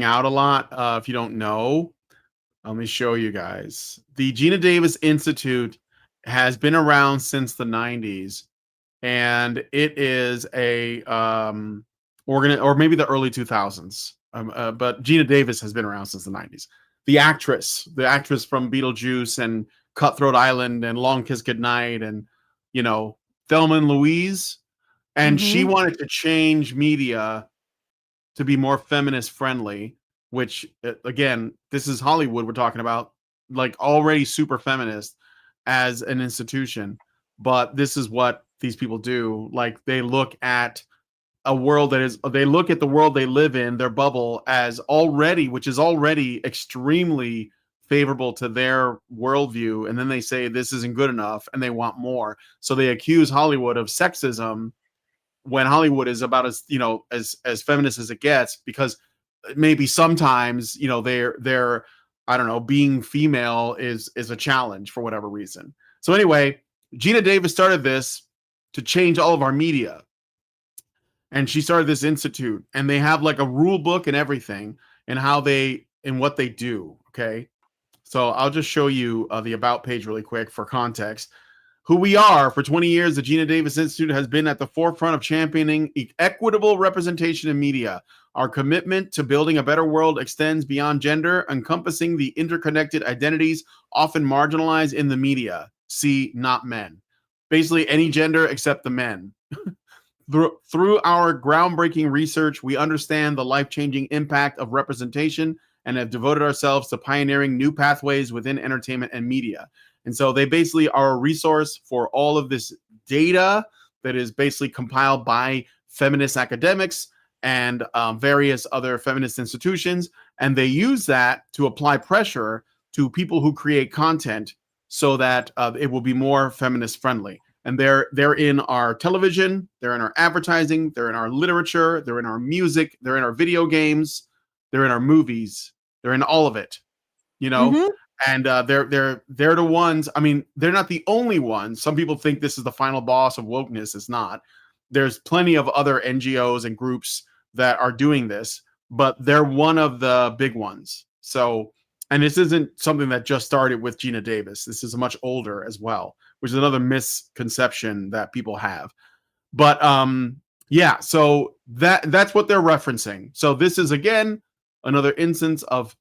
S2: out a lot. If you don't know, let me show you guys. The Gina Davis Institute has been around since the 90s, and it is a or maybe the early 2000s. But Gina Davis has been around since the 90s. The actress from Beetlejuice and Cutthroat Island and Long Kiss Goodnight and Thelma and Louise. And she wanted to change media to be more feminist friendly, which again, this is Hollywood we're talking about, like already super feminist as an institution. But this is what these people do. Like they look at the world they live in, their bubble, as which is already extremely favorable to their worldview. And then they say this isn't good enough and they want more. So they accuse Hollywood of sexism when Hollywood is about as feminist as it gets, because maybe sometimes they're I don't know, being female is a challenge for whatever reason. So anyway, Gina Davis started this to change all of our media, and she started this institute, and they have like a rule book and everything, and what they do. Okay, so I'll just show you the about page really quick for context. Who we are. For 20 years, the Gina Davis Institute has been at the forefront of championing equitable representation in media. Our commitment to building a better world extends beyond gender, encompassing the interconnected identities often marginalized in the media. See, not men. Basically, any gender except the men. Through our groundbreaking research, we understand the life-changing impact of representation and have devoted ourselves to pioneering new pathways within entertainment and media. And so they basically are a resource for all of this data that is basically compiled by feminist academics and various other feminist institutions. And they use that to apply pressure to people who create content so that it will be more feminist friendly. And they're in our television, they're in our advertising, they're in our literature, they're in our music, they're in our video games, they're in our movies, they're in all of it, And they're the ones. I mean, they're not the only ones. Some people think this is the final boss of wokeness. It's not. There's plenty of other NGOs and groups that are doing this, but they're one of the big ones. So, and this isn't something that just started with Gina Davis. This is much older as well, which is another misconception that people have. But yeah, so that's what they're referencing. So this is again another instance of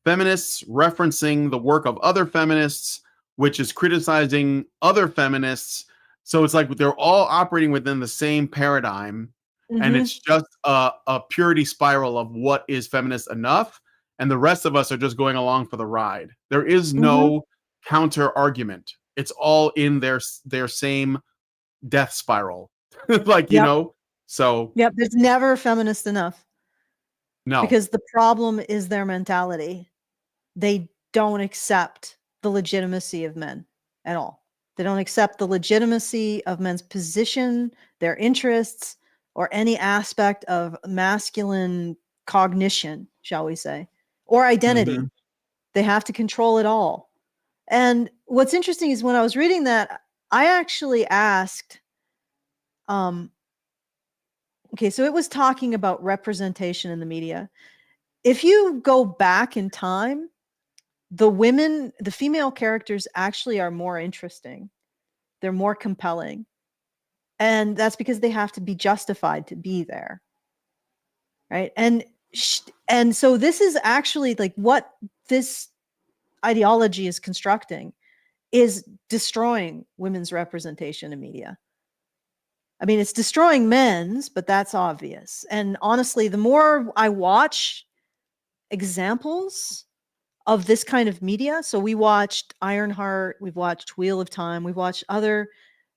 S2: feminists referencing the work of other feminists, which is criticizing other feminists. So it's like they're all operating within the same paradigm, and it's just a purity spiral of what is feminist enough, and the rest of us are just going along for the ride. There is no counter argument. It's all in their same death spiral. So
S1: there's never feminist enough.
S2: No.
S1: Because the problem is their mentality. They don't accept the legitimacy of men at all. They don't accept the legitimacy of men's position, their interests, or any aspect of masculine cognition, shall we say, or identity. They have to control it all. And what's interesting is when I was reading that, I actually asked, okay, so it was talking about representation in the media. If you go back in time, the female characters actually are more interesting. They're more compelling. And that's because they have to be justified to be there. Right. And so this is actually like what this ideology is constructing is destroying women's representation in media. I mean, it's destroying men's, but that's obvious. And honestly, the more I watch examples of this kind of media, so we watched Ironheart, we've watched Wheel of Time, we've watched other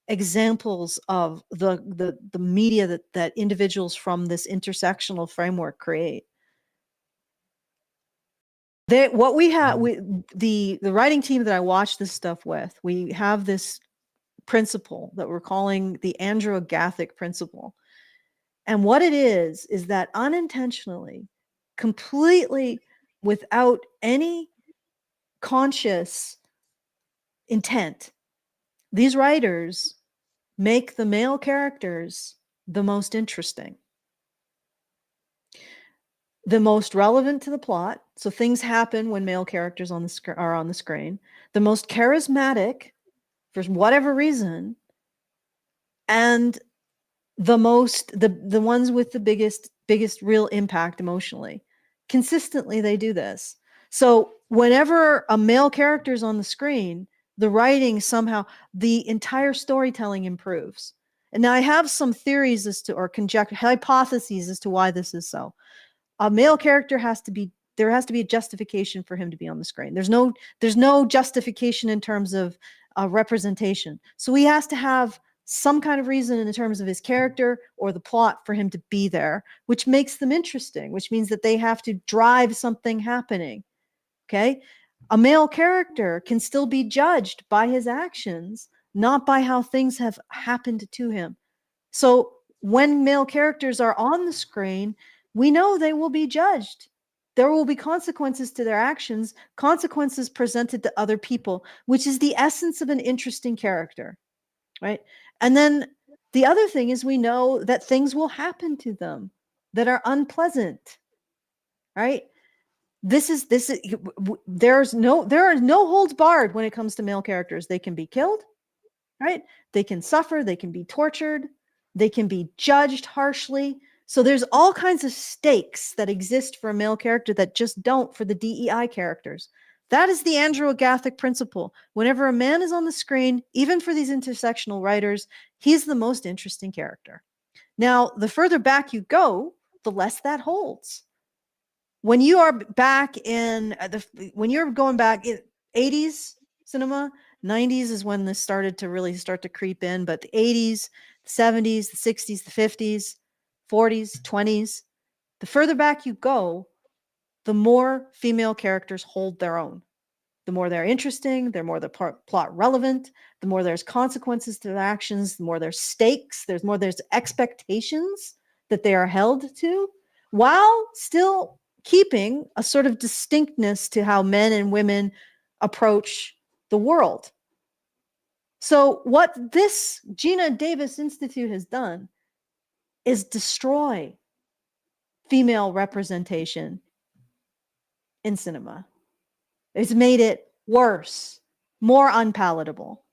S1: examples of the media that individuals from this intersectional framework create. What we have, the writing team that I watched this stuff with, we have this principle that we're calling the androgathic principle. And what it is that unintentionally, completely without any conscious intent, these writers make the male characters the most interesting, the most relevant to the plot. So things happen when male characters are on the screen, the most charismatic for whatever reason, and the ones with the biggest real impact emotionally. Consistently, they do this. So whenever a male character is on the screen, the writing somehow, the entire storytelling improves. And now I have some theories or hypotheses as to why this is so. A male character there has to be a justification for him to be on the screen. There's no justification in terms of representation. So he has to have some kind of reason in terms of his character or the plot for him to be there, which makes them interesting, which means that they have to drive something happening. Okay. A male character can still be judged by his actions, not by how things have happened to him. So when male characters are on the screen, we know they will be judged. There will be consequences to their actions, consequences presented to other people, which is the essence of an interesting character, right? And then the other thing is we know that things will happen to them that are unpleasant, right? There are no holds barred when it comes to male characters. They can be killed, right? They can suffer, they can be tortured, they can be judged harshly. So there's all kinds of stakes that exist for a male character that just don't for the DEI characters. That is the androgathic principle. Whenever a man is on the screen, even for these intersectional writers, he's the most interesting character. Now, the further back you go, the less that holds. When you are back when you're going back in 80s cinema, 90s is when this started to really start to creep in, but the 80s, the 70s, the 60s, the 50s, 40s, 20s, the further back you go, the more female characters hold their own. The more they're interesting, the more the plot relevant, the more there's consequences to their actions, the more there's stakes, there's expectations that they are held to, while still keeping a sort of distinctness to how men and women approach the world. So what this Gina Davis Institute has done is destroy female representation in cinema. It's made it worse, more unpalatable,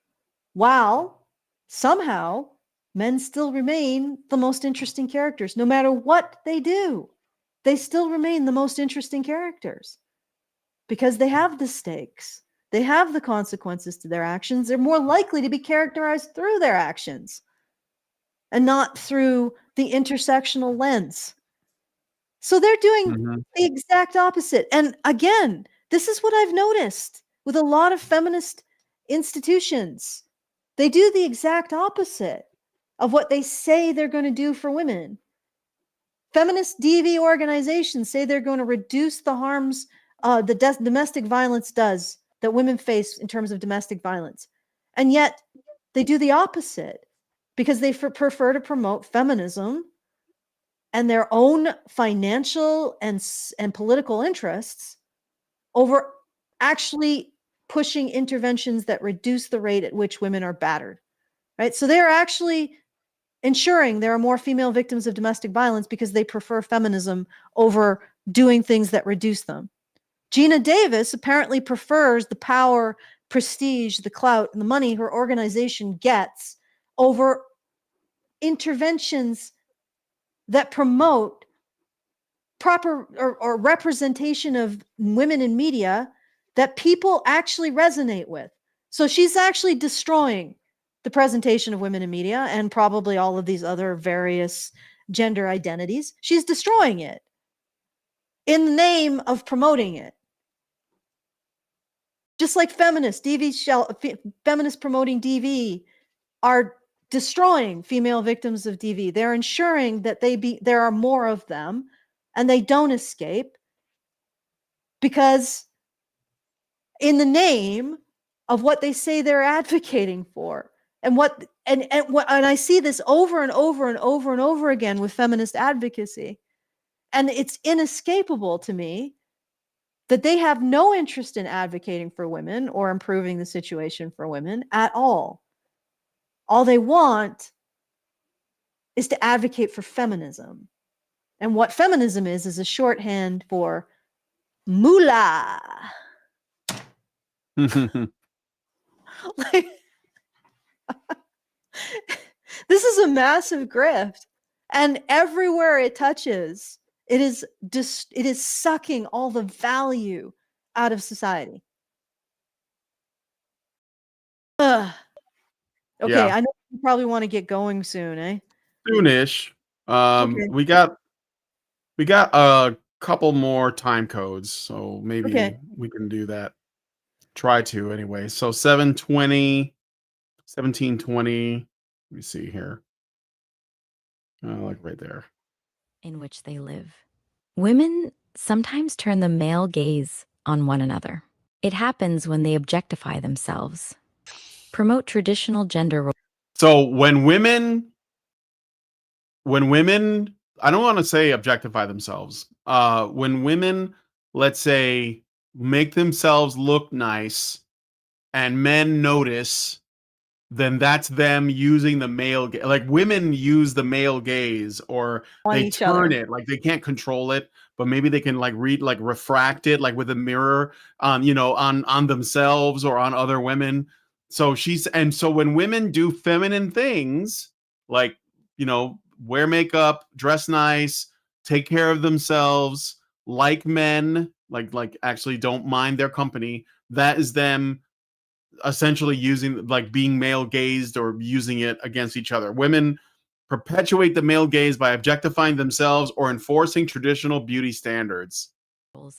S1: while somehow men still remain the most interesting characters. No matter what they do, they still remain the most interesting characters because they have the stakes. They have the consequences to their actions. They're more likely to be characterized through their actions and not through the intersectional lens. So they're doing the exact opposite. And again, this is what I've noticed with a lot of feminist institutions. They do the exact opposite of what they say they're going to do for women. Feminist DV organizations say they're going to reduce the harms domestic violence does that women face in terms of domestic violence. And yet they do the opposite because they prefer to promote feminism and their own financial and political interests over actually pushing interventions that reduce the rate at which women are battered, right? So they're actually ensuring there are more female victims of domestic violence because they prefer feminism over doing things that reduce them. Gina Davis apparently prefers the power, prestige, the clout, and the money her organization gets over interventions that promote proper or representation of women in media that people actually resonate with. So she's actually destroying the presentation of women in media and probably all of these other various gender identities. She's destroying it in the name of promoting it. Just like feminists promoting DV are destroying female victims of DV. They're ensuring that there are more of them and they don't escape, because in the name of what they say they're advocating for. And I see this over and over and over and over again with feminist advocacy. And it's inescapable to me that they have no interest in advocating for women or improving the situation for women at all. All they want is to advocate for feminism. And what feminism is a shorthand for moolah. Like, this is a massive grift, and everywhere it touches, it is sucking all the value out of society. Ugh. Okay,
S2: Yeah.
S1: I know you probably want to get going soon, eh?
S2: Soonish.
S1: Okay.
S2: We got a couple more time codes, so maybe
S1: Okay.
S2: we can do that. Try to anyway. So 720, 1720. Let me see here. Like right there.
S3: In which they live. Women sometimes turn the male gaze on one another. It happens when they objectify themselves, promote traditional gender roles.
S2: So when women, I don't want to say objectify themselves. When women, let's say, make themselves look nice and men notice, then that's them using the male like women use the male gaze, or
S1: On
S2: they
S1: each
S2: turn
S1: other.
S2: it, like they can't control it, but maybe they can like refract it like with a mirror on themselves or on other women. So when women do feminine things, like wear makeup, dress nice, take care of themselves, like men, like actually don't mind their company, that is them essentially using, like, being male gazed or using it against each other. Women perpetuate the male gaze by objectifying themselves or enforcing traditional beauty standards.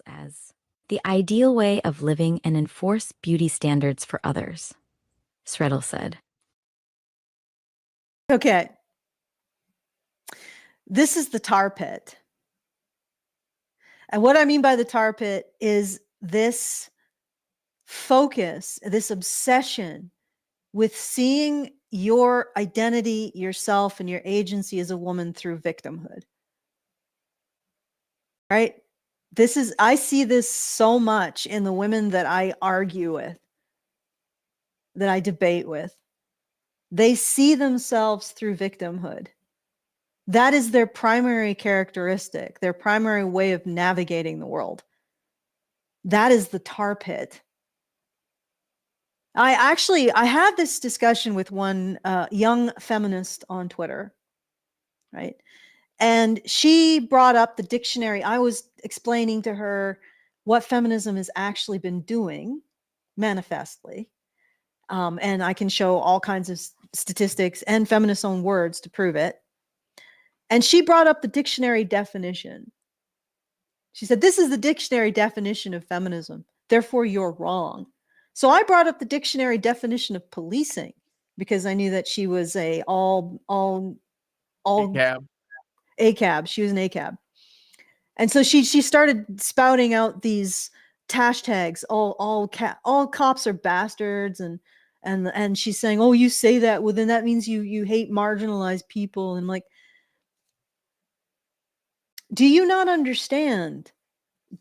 S3: As the ideal way of living and enforce beauty standards for others, Sredel said.
S1: Okay. This is the tar pit. And what I mean by the tar pit is this focus, this obsession with seeing your identity, yourself, and your agency as a woman through victimhood. Right? I see this so much in the women that I argue with, that I debate with. They see themselves through victimhood. That is their primary characteristic, their primary way of navigating the world. That is the tar pit. I had this discussion with one young feminist on Twitter, right? And she brought up the dictionary. I was explaining to her what feminism has actually been doing manifestly. And I can show all kinds of statistics and feminists' own words to prove it. And she brought up the dictionary definition. She said, this is the dictionary definition of feminism. Therefore, you're wrong. So I brought up the dictionary definition of policing because I knew that she was a all
S2: ACAB.
S1: ACAB. She was an ACAB. And so she started spouting out these hashtags, all cops are bastards, and she's saying, oh, you say that, well, then that means you hate marginalized people. And like, do you not understand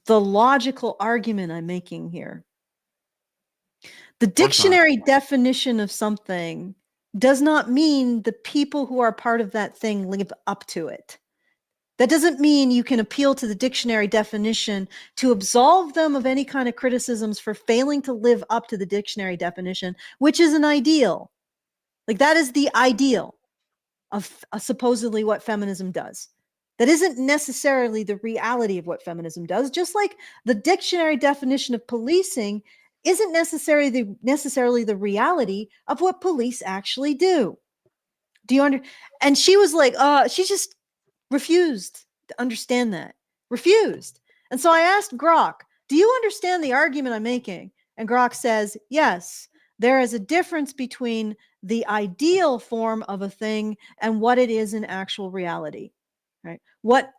S1: the logical argument I'm making here? The
S2: course not.
S1: dictionary definition of something does not mean the people who are part of that thing live up to it. That doesn't mean you can appeal to the dictionary definition to absolve them of any kind of criticisms for failing to live up to the dictionary definition, which is an ideal. Like, that is the ideal of supposedly what feminism does. That isn't necessarily the reality of what feminism does, just like the dictionary definition of policing isn't necessarily the reality of what police actually do. Do you understand? And she was like, she just refused to understand that. Refused. And so I asked Grok, do you understand the argument I'm making? And Grok says, yes, there is a difference between the ideal form of a thing and what it is in actual reality, right? What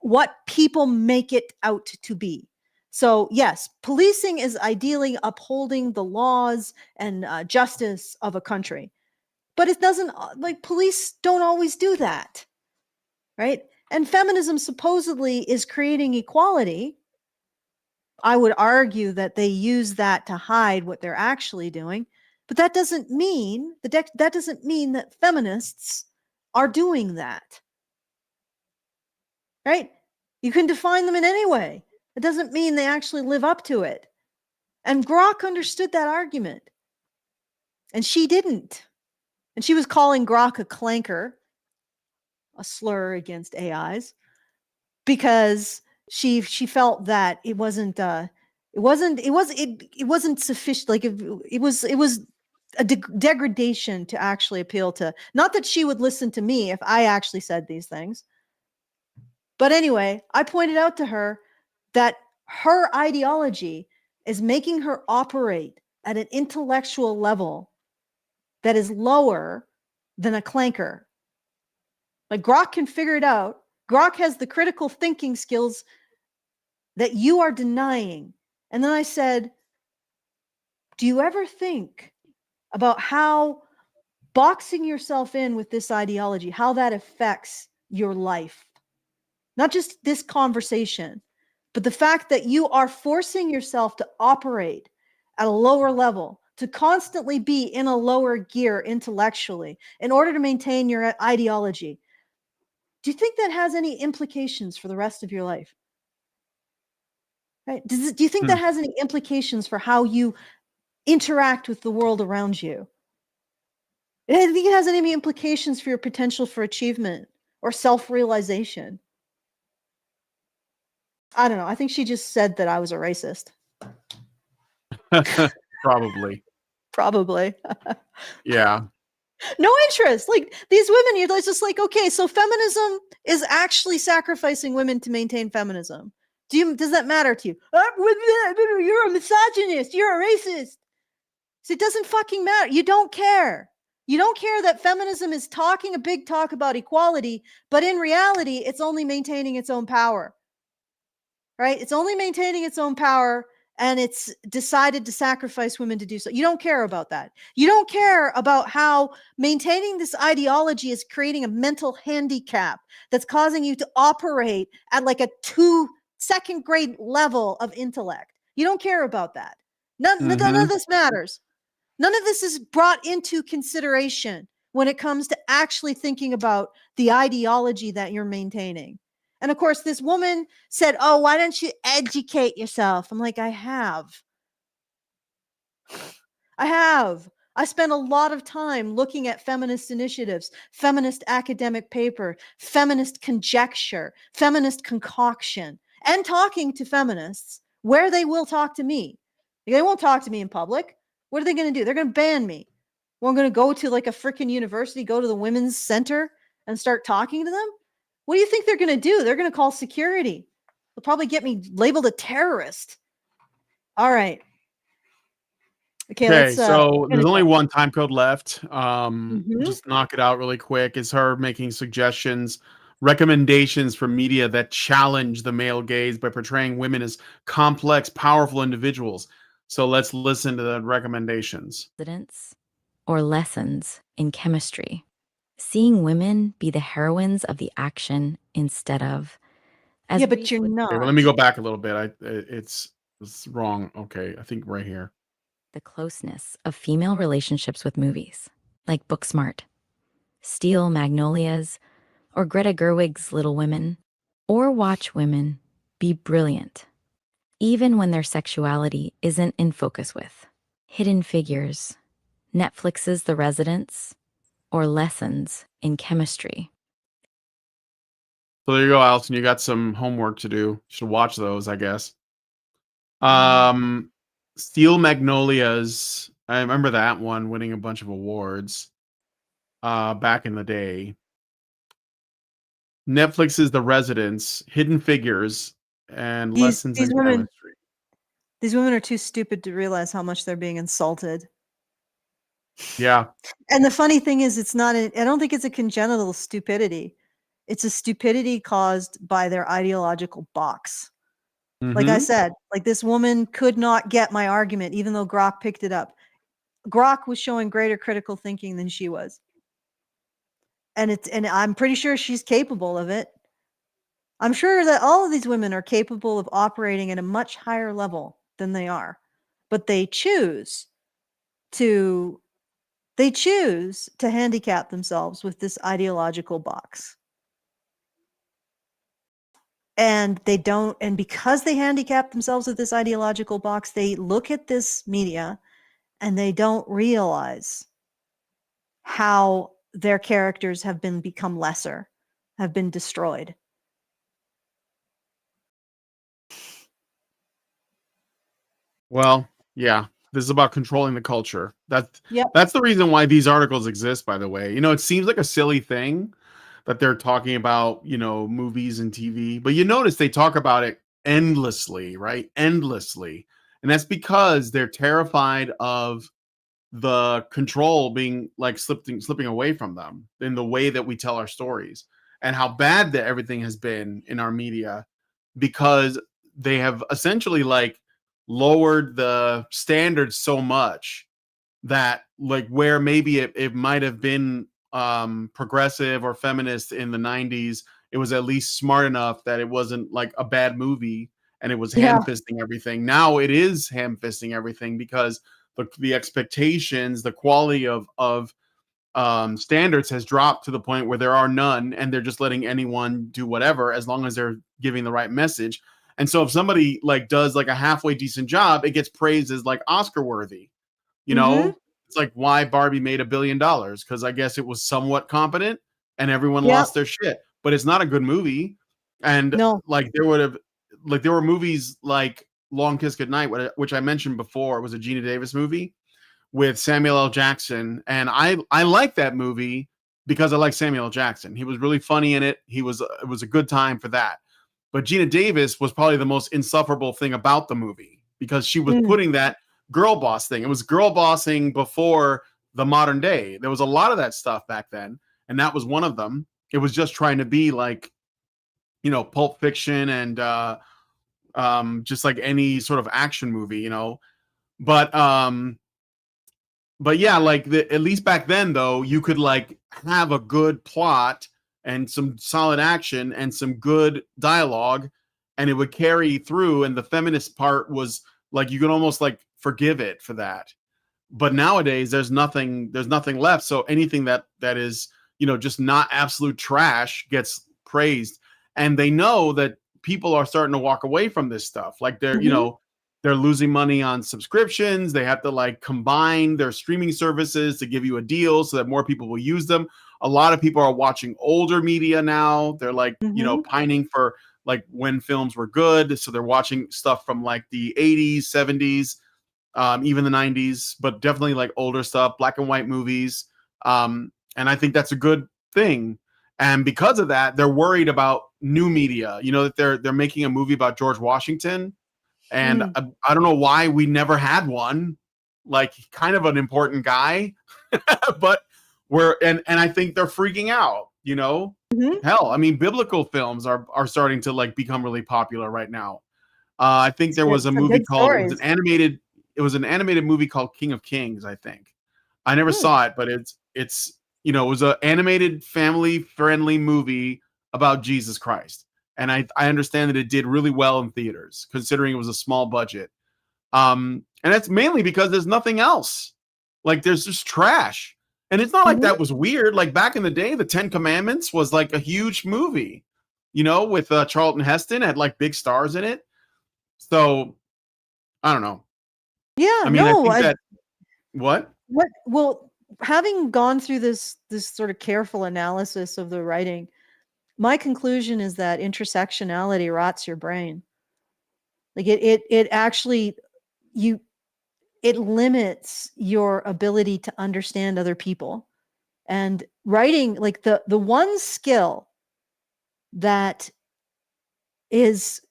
S1: people make it out to be. So yes, policing is ideally upholding the laws and justice of a country, but it doesn't, like, police don't always do that, right? And feminism supposedly is creating equality. I would argue that they use that to hide what they're actually doing, but that doesn't mean that feminists are doing that, right? You can define them in any way. It doesn't mean they actually live up to it. And Grok understood that argument, and she didn't. And she was calling Grok a clanker, a slur against AIs, because she felt that it wasn't sufficient. Like, it was a degradation to actually appeal to, not that she would listen to me if I actually said these things. But anyway, I pointed out to her that her ideology is making her operate at an intellectual level that is lower than a clanker. Like, Grok can figure it out. Grok has the critical thinking skills that you are denying. And then I said, do you ever think about how boxing yourself in with this ideology, how that affects your life? Not just this conversation, but the fact that you are forcing yourself to operate at a lower level, to constantly be in a lower gear intellectually in order to maintain your ideology. Do you think that has any implications for the rest of your life? Right? Do you think that has any implications for how you interact with the world around you? Do you think it has any implications for your potential for achievement or self-realization? I don't know. I think she just said that I was a racist.
S2: Probably.
S1: Probably.
S2: Yeah.
S1: No interest. Like, these women, you're just like, okay, so feminism is actually sacrificing women to maintain feminism. Does that matter to you? You're a misogynist. You're a racist. So it doesn't fucking matter. You don't care. You don't care that feminism is talking a big talk about equality, but in reality, it's only maintaining its own power. Right? It's only maintaining its own power, and it's decided to sacrifice women to do so. You don't care about that. You don't care about how maintaining this ideology is creating a mental handicap that's causing you to operate at like a second grade level of intellect. You don't care about that. None of this matters. None of this is brought into consideration when it comes to actually thinking about the ideology that you're maintaining. And of course, this woman said, oh, why don't you educate yourself? I'm like, I have. I spent a lot of time looking at feminist initiatives, feminist academic paper, feminist conjecture, feminist concoction, and talking to feminists where they will talk to me. They won't talk to me in public. What are they going to do? They're going to ban me. Well, I'm going to go to like a freaking university, go to the women's center and start talking to them. What do you think they're going to do? They're going to call security. They'll probably get me labeled a terrorist. All right. Okay, let's
S2: so there's only
S1: go.
S2: one time code left. Just knock it out really quick. Is her making suggestions, recommendations for media that challenge the male gaze by portraying women as complex, powerful individuals. So let's listen to the recommendations.
S3: Or lessons in chemistry. Seeing women be the heroines of the action instead of...
S1: Yeah, but you're not.
S2: Okay, well, let me go back a little bit. It's wrong. Okay, I think right here.
S3: the closeness of female relationships with movies, like Booksmart, Steel Magnolias, or Greta Gerwig's Little Women, or watch women be brilliant, even when their sexuality isn't in focus with Hidden Figures, Netflix's The Residents, or Lessons in Chemistry.
S2: So there you go, Alison. You got some homework to do. You should watch those, I guess. Steel Magnolias. I remember that one winning a bunch of awards back in the day. Netflix's The Residents, Hidden Figures, and Lessons in Chemistry.
S1: These women are too stupid to realize how much they're being insulted.
S2: Yeah.
S1: And the funny thing is, I don't think it's a congenital stupidity. It's a stupidity caused by their ideological box. Like I said, like this woman could not get my argument, even though Grok picked it up. Grok was showing greater critical thinking than she was. And I'm pretty sure she's capable of it. I'm sure that all of these women are capable of operating at a much higher level than they are. But they choose to handicap themselves with this ideological box. And because they handicap themselves with this ideological box, they look at this media and they don't realize how their characters have become lesser, have been destroyed.
S2: Well, yeah. This is about controlling the culture. That's
S1: Yep.
S2: the reason why these articles exist, by the way. You know, it seems like a silly thing that they're talking about, you know, movies and TV, but you notice they talk about it endlessly, right? Endlessly. And that's because they're terrified of the control being like slipping away from them in the way that we tell our stories, and how bad that everything has been in our media, because they have essentially like lowered the standards so much that like where maybe it might have been progressive or feminist in the 90s, it was at least smart enough that it wasn't like a bad movie and it was ham-fisting everything. Now it is ham-fisting everything because the expectations, the quality of standards has dropped to the point where there are none, and they're just letting anyone do whatever as long as they're giving the right message. And so if somebody like does like a halfway decent job, it gets praised as like Oscar worthy. You know, it's like why Barbie made $1 billion, because I guess it was somewhat competent and everyone lost their shit. But it's not a good movie. And like there were movies like Long Kiss Goodnight, which I mentioned before, was a Gina Davis movie with Samuel L. Jackson. And I like that movie because I like Samuel L. Jackson. He was really funny in it. It was a good time for that. But Gina Davis was probably the most insufferable thing about the movie because she was putting that girl boss thing. It was girl bossing before the modern day. There was a lot of that stuff back then, and that was one of them. It was just trying to be like, you know, Pulp Fiction and just like any sort of action movie, you know. But yeah, like at least back then though, you could like have a good plot and some solid action and some good dialogue, and it would carry through. And the feminist part was like you could almost like forgive it for that. But nowadays there's nothing left. So anything that is, you know, just not absolute trash gets praised. And they know that people are starting to walk away from this stuff. Like they're, you know, they're losing money on subscriptions. They have to like combine their streaming services to give you a deal so that more people will use them. A lot of people are watching older media now. They're like, you know, pining for like when films were good. So they're watching stuff from like the 80s, 70s, even the 90s, but definitely like older stuff, black and white movies. And I think that's a good thing. And because of that, they're worried about new media. You know, that they're making a movie about George Washington. And I don't know why we never had one, like kind of an important guy, but and I think they're freaking out, you know. Hell, I mean, biblical films are starting to like become really popular right now. I think there was a movie called, it was an animated movie called King of Kings, I think. I never saw it, but it's you know, it was an animated family friendly movie about Jesus Christ. And I understand that it did really well in theaters, considering it was a small budget. And that's mainly because there's nothing else. Like there's just trash. And it's not like that was weird. Like back in the day, the 10 Commandments was like a huge movie, with Charlton Heston, had like big stars in it. So I don't know.
S1: Yeah,
S2: I mean, I
S1: no,
S2: think that what?
S1: well, having gone through this sort of careful analysis of the writing, my conclusion is that intersectionality rots your brain. Like it actually it limits your ability to understand other people. And writing, like the one skill that is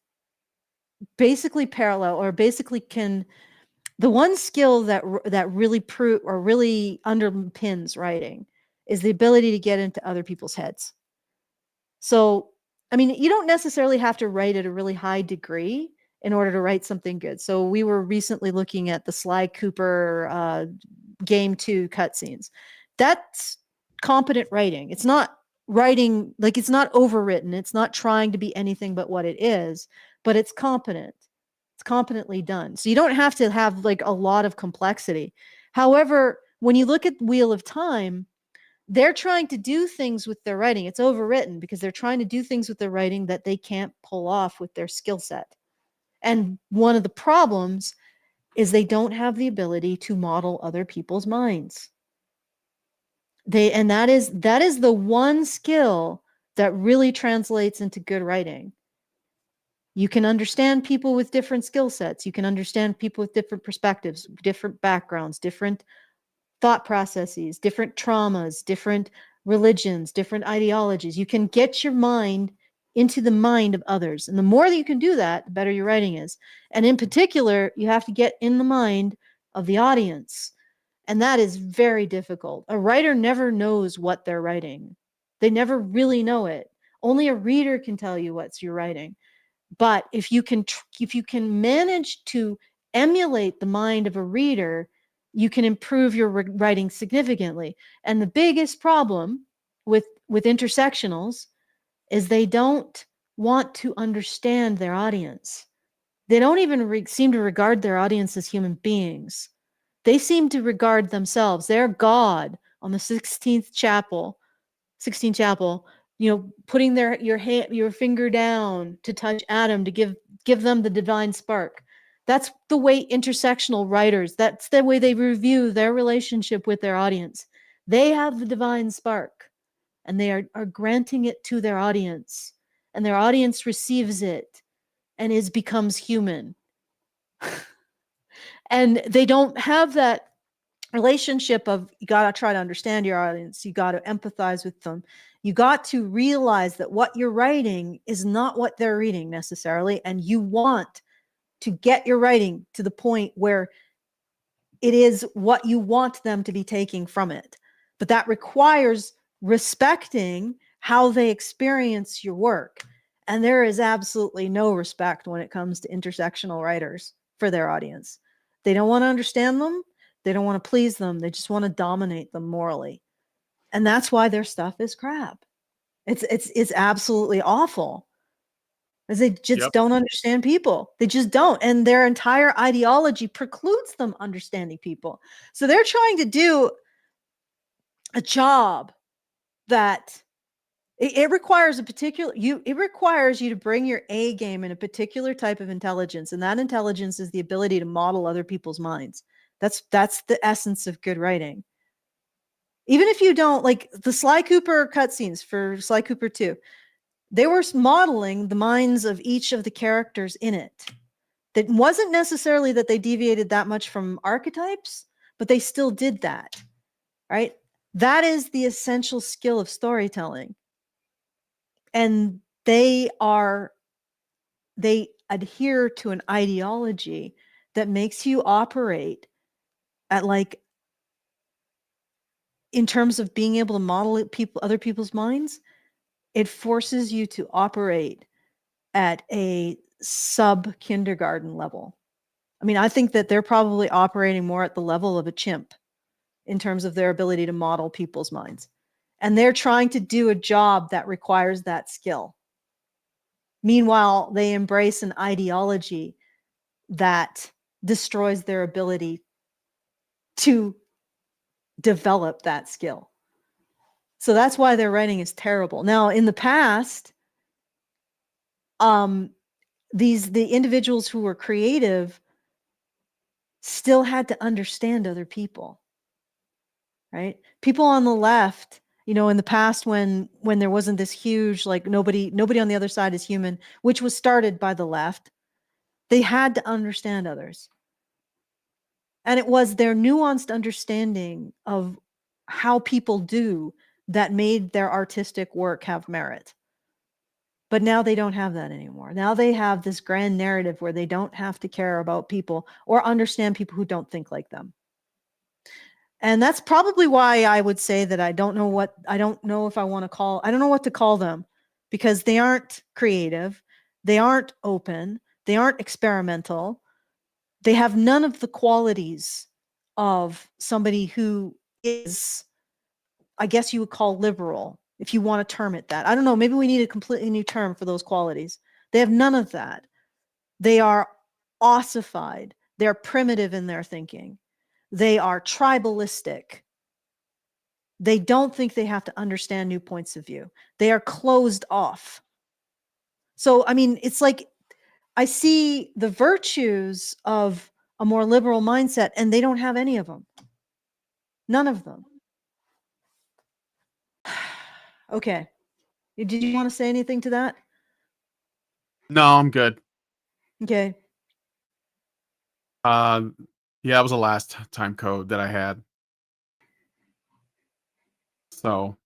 S1: basically parallel, or basically the one skill that really really underpins writing is the ability to get into other people's heads. So, I mean, you don't necessarily have to write at a really high degree in order to write something good. So we were recently looking at the Sly Cooper Game 2 cutscenes. That's competent writing. It's not writing, like it's not overwritten. It's not trying to be anything but what it is, but it's competent. It's competently done. So you don't have to have like a lot of complexity. However, when you look at Wheel of Time, they're trying to do things with their writing. It's overwritten because they're trying to do things with their writing that they can't pull off with their skill set. And one of the problems is they don't have the ability to model other people's minds. And that is the one skill that really translates into good writing. You can understand people with different skill sets. You can understand people with different perspectives, different backgrounds, different thought processes, different traumas, different religions, different ideologies. You can get your mind into the mind of others. And the more that you can do that, the better your writing is. And in particular, you have to get in the mind of the audience. And that is very difficult. A writer never knows what they're writing. They never really know it. Only a reader can tell you what you're writing. But if you can manage to emulate the mind of a reader, you can improve your writing significantly. And the biggest problem with intersectionals is they don't want to understand their audience. They don't even seem to regard their audience as human beings. They seem to regard themselves, their God on the 16th chapel, putting your finger down to touch Adam to give them the divine spark. That's the way intersectional writers, that's the way they review their relationship with their audience. They have the divine spark and they are granting it to their audience, and their audience receives it and becomes human. And they don't have that relationship of, you got to try to understand your audience. You got to empathize with them. You got to realize that what you're writing is not what they're reading necessarily. And you want to get your writing to the point where it is what you want them to be taking from it. But that requires respecting how they experience your work. And there is absolutely no respect when it comes to intersectional writers for their audience. They don't want to understand them. They don't want to please them. They just want to dominate them morally. And that's why their stuff is crap. It's absolutely awful. Because they just don't understand people. They just don't. And their entire ideology precludes them understanding people. So they're trying to do a job that it requires it requires you to bring your A game in a particular type of intelligence. And that intelligence is the ability to model other people's minds. That's the essence of good writing. Even if you don't, like the Sly Cooper cutscenes for Sly Cooper 2, they were modeling the minds of each of the characters in it. That wasn't necessarily that they deviated that much from archetypes, but they still did that, right? That is the essential skill of storytelling. And they adhere to an ideology that makes you operate at, like, in terms of being able to model other people's minds, it forces you to operate at a sub-kindergarten level. I mean, I think that they're probably operating more at the level of a chimp in terms of their ability to model people's minds. And they're trying to do a job that requires that skill. Meanwhile, they embrace an ideology that destroys their ability to develop that skill. So that's why their writing is terrible. Now, in the past, the individuals who were creative still had to understand other people, right? People on the left, in the past, when there wasn't this huge, like, nobody on the other side is human, which was started by the left, they had to understand others. And it was their nuanced understanding of how people do that made their artistic work have merit. But now they don't have that anymore. Now they have this grand narrative where they don't have to care about people or understand people who don't think like them. And that's probably why I would say that I don't know what to call them, because they aren't creative, they aren't open, they aren't experimental. They have none of the qualities of somebody who is, I guess you would call, liberal, if you want to term it that. I don't know. Maybe we need a completely new term for those qualities. They have none of that. They are ossified. They're primitive in their thinking. They are tribalistic. They don't think they have to understand new points of view. They are closed off. So, I mean, it's like I see the virtues of a more liberal mindset, and they don't have any of them. None of them. Okay. Did you want to say anything to that?
S2: No, I'm good.
S1: Okay.
S2: Yeah, that was the last time code that I had. So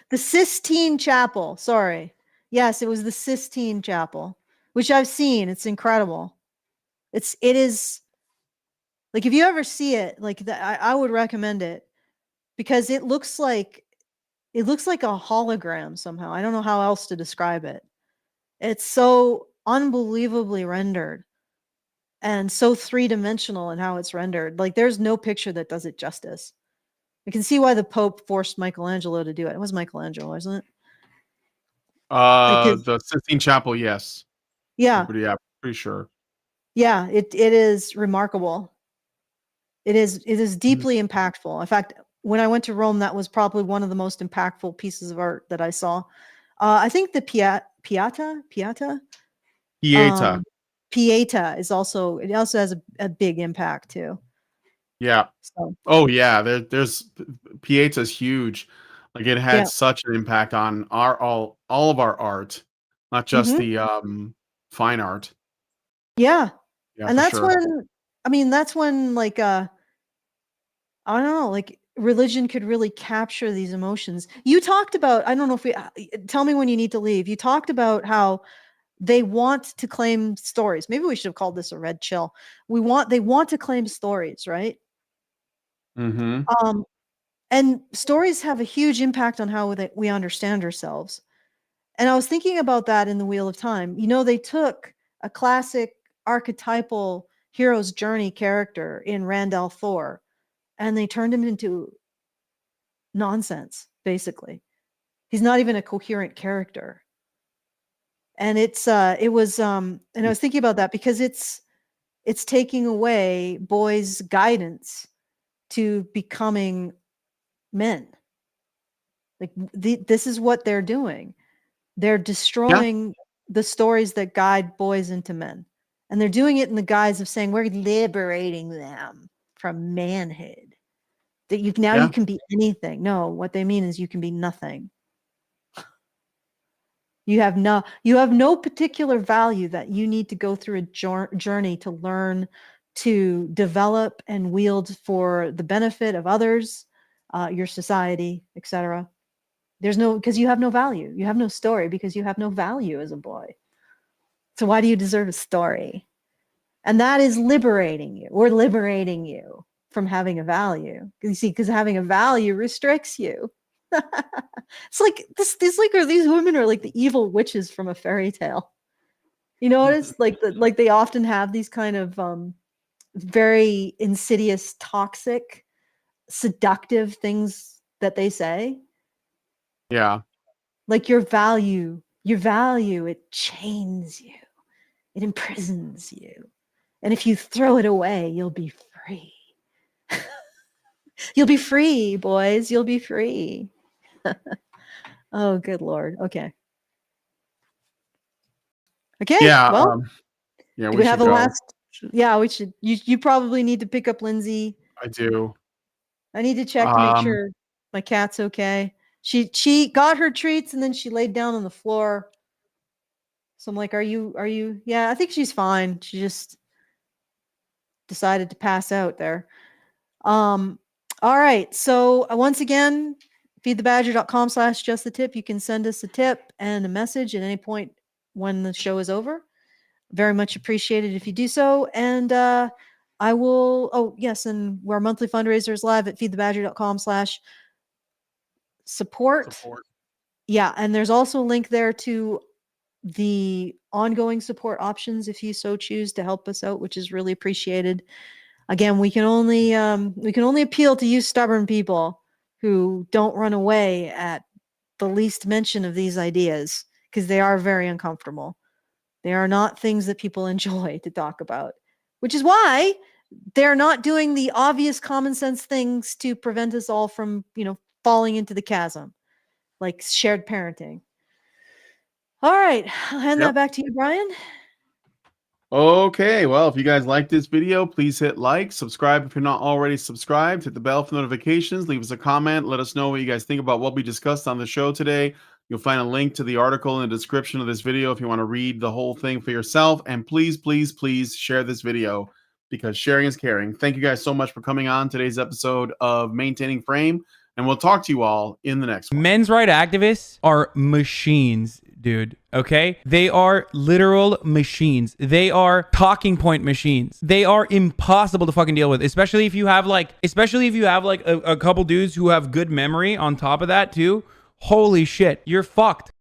S1: The Sistine Chapel. Sorry. Yes, it was the Sistine Chapel, which I've seen. It's incredible. It is like, if you ever see it, like, I would recommend it, because it looks like a hologram somehow. I don't know how else to describe it. It's so unbelievably rendered and so three-dimensional in how it's rendered. Like, there's no picture that does it justice. I can see why the Pope forced Michelangelo to do it. It was Michelangelo, wasn't it?
S2: the Sistine Chapel, yes.
S1: Yeah.
S2: Pretty sure.
S1: Yeah, it is remarkable. It is deeply impactful. In fact, when I went to Rome, that was probably one of the most impactful pieces of art that I saw. I think the Pieta is also, it also has a big impact too.
S2: Yeah.
S1: So
S2: Oh yeah, there's Pieta's huge. Like, it had such an impact on all of our art, not just the fine art.
S1: Yeah.
S2: Yeah,
S1: And
S2: for
S1: that's
S2: sure.
S1: when, like, I don't know, like, religion could really capture these emotions. You talked about, I don't know if tell me when you need to leave. You talked about how they want to claim stories. Maybe we should have called this a red chill. They want to claim stories, right?
S2: Mm-hmm.
S1: And stories have a huge impact on how we understand ourselves. And I was thinking about that in The Wheel of Time. They took a classic archetypal hero's journey character in Randall Thor, and they turned him into nonsense, basically. He's not even a coherent character. And and I was thinking about that because it's taking away boys' guidance to becoming men. Like, this is what they're doing. They're destroying the stories that guide boys into men. And they're doing it in the guise of saying, we're liberating them from manhood. That you can be anything. No, what they mean is you can be nothing. You have no particular value that you need to go through a journey to learn to develop and wield for the benefit of others, your society, etc. Because you have no value. You have no story because you have no value as a boy. So why do you deserve a story? And that is liberating you. We're liberating you from having a value. You see, because having a value restricts you. It's like these women are like the evil witches from a fairy tale. You notice, like they often have these kind of very insidious, toxic, seductive things that they say.
S2: Yeah.
S1: Like, your value, it chains you, it imprisons you, And if you throw it away, you'll be free. You'll be free, boys. You'll be free. Oh, good Lord. Okay. Okay.
S2: Yeah.
S1: Well,
S2: Yeah,
S1: do
S2: we
S1: we have
S2: should
S1: a
S2: go.
S1: last? Yeah, we should. You probably need to pick up Lindsay.
S2: I do.
S1: I need to check to make
S2: Um,
S1: sure my cat's okay. She got her treats and then she laid down on the floor. So I'm like, are you? Yeah, I think she's fine. She just decided to pass out there. All right. So once again, feedthebadger.com/just the tip. You can send us a tip and a message at any point when the show is over. Very much appreciated if you do so. And I will, oh yes, and our monthly fundraiser is live at feedthebadger.com/support. Yeah, and there's also a link there to the ongoing support options if you so choose to help us out, which is really appreciated. Again, we can only appeal to you stubborn people who don't run away at the least mention of these ideas, because they are very uncomfortable. They are not things that people enjoy to talk about, which is why they're not doing the obvious common sense things to prevent us all from, falling into the chasm, like shared parenting. All right, I'll hand that back to you, Brian.
S2: Okay, well, if you guys like this video, please hit like, subscribe if you're not already subscribed, hit the bell for notifications, leave us a comment, let us know what you guys think about what we discussed on the show today. You'll find a link to the article in the description of this video if you want to read the whole thing for yourself. And please, please, please share this video, because sharing is caring. Thank you guys so much for coming on today's episode of Maintaining Frame, and we'll talk to you all in the next one.
S4: Men's rights activists are machines, dude. Okay? They are literal machines. They are talking point machines. They are impossible to fucking deal with, especially if you have like a couple dudes who have good memory on top of that too. Holy shit, you're fucked.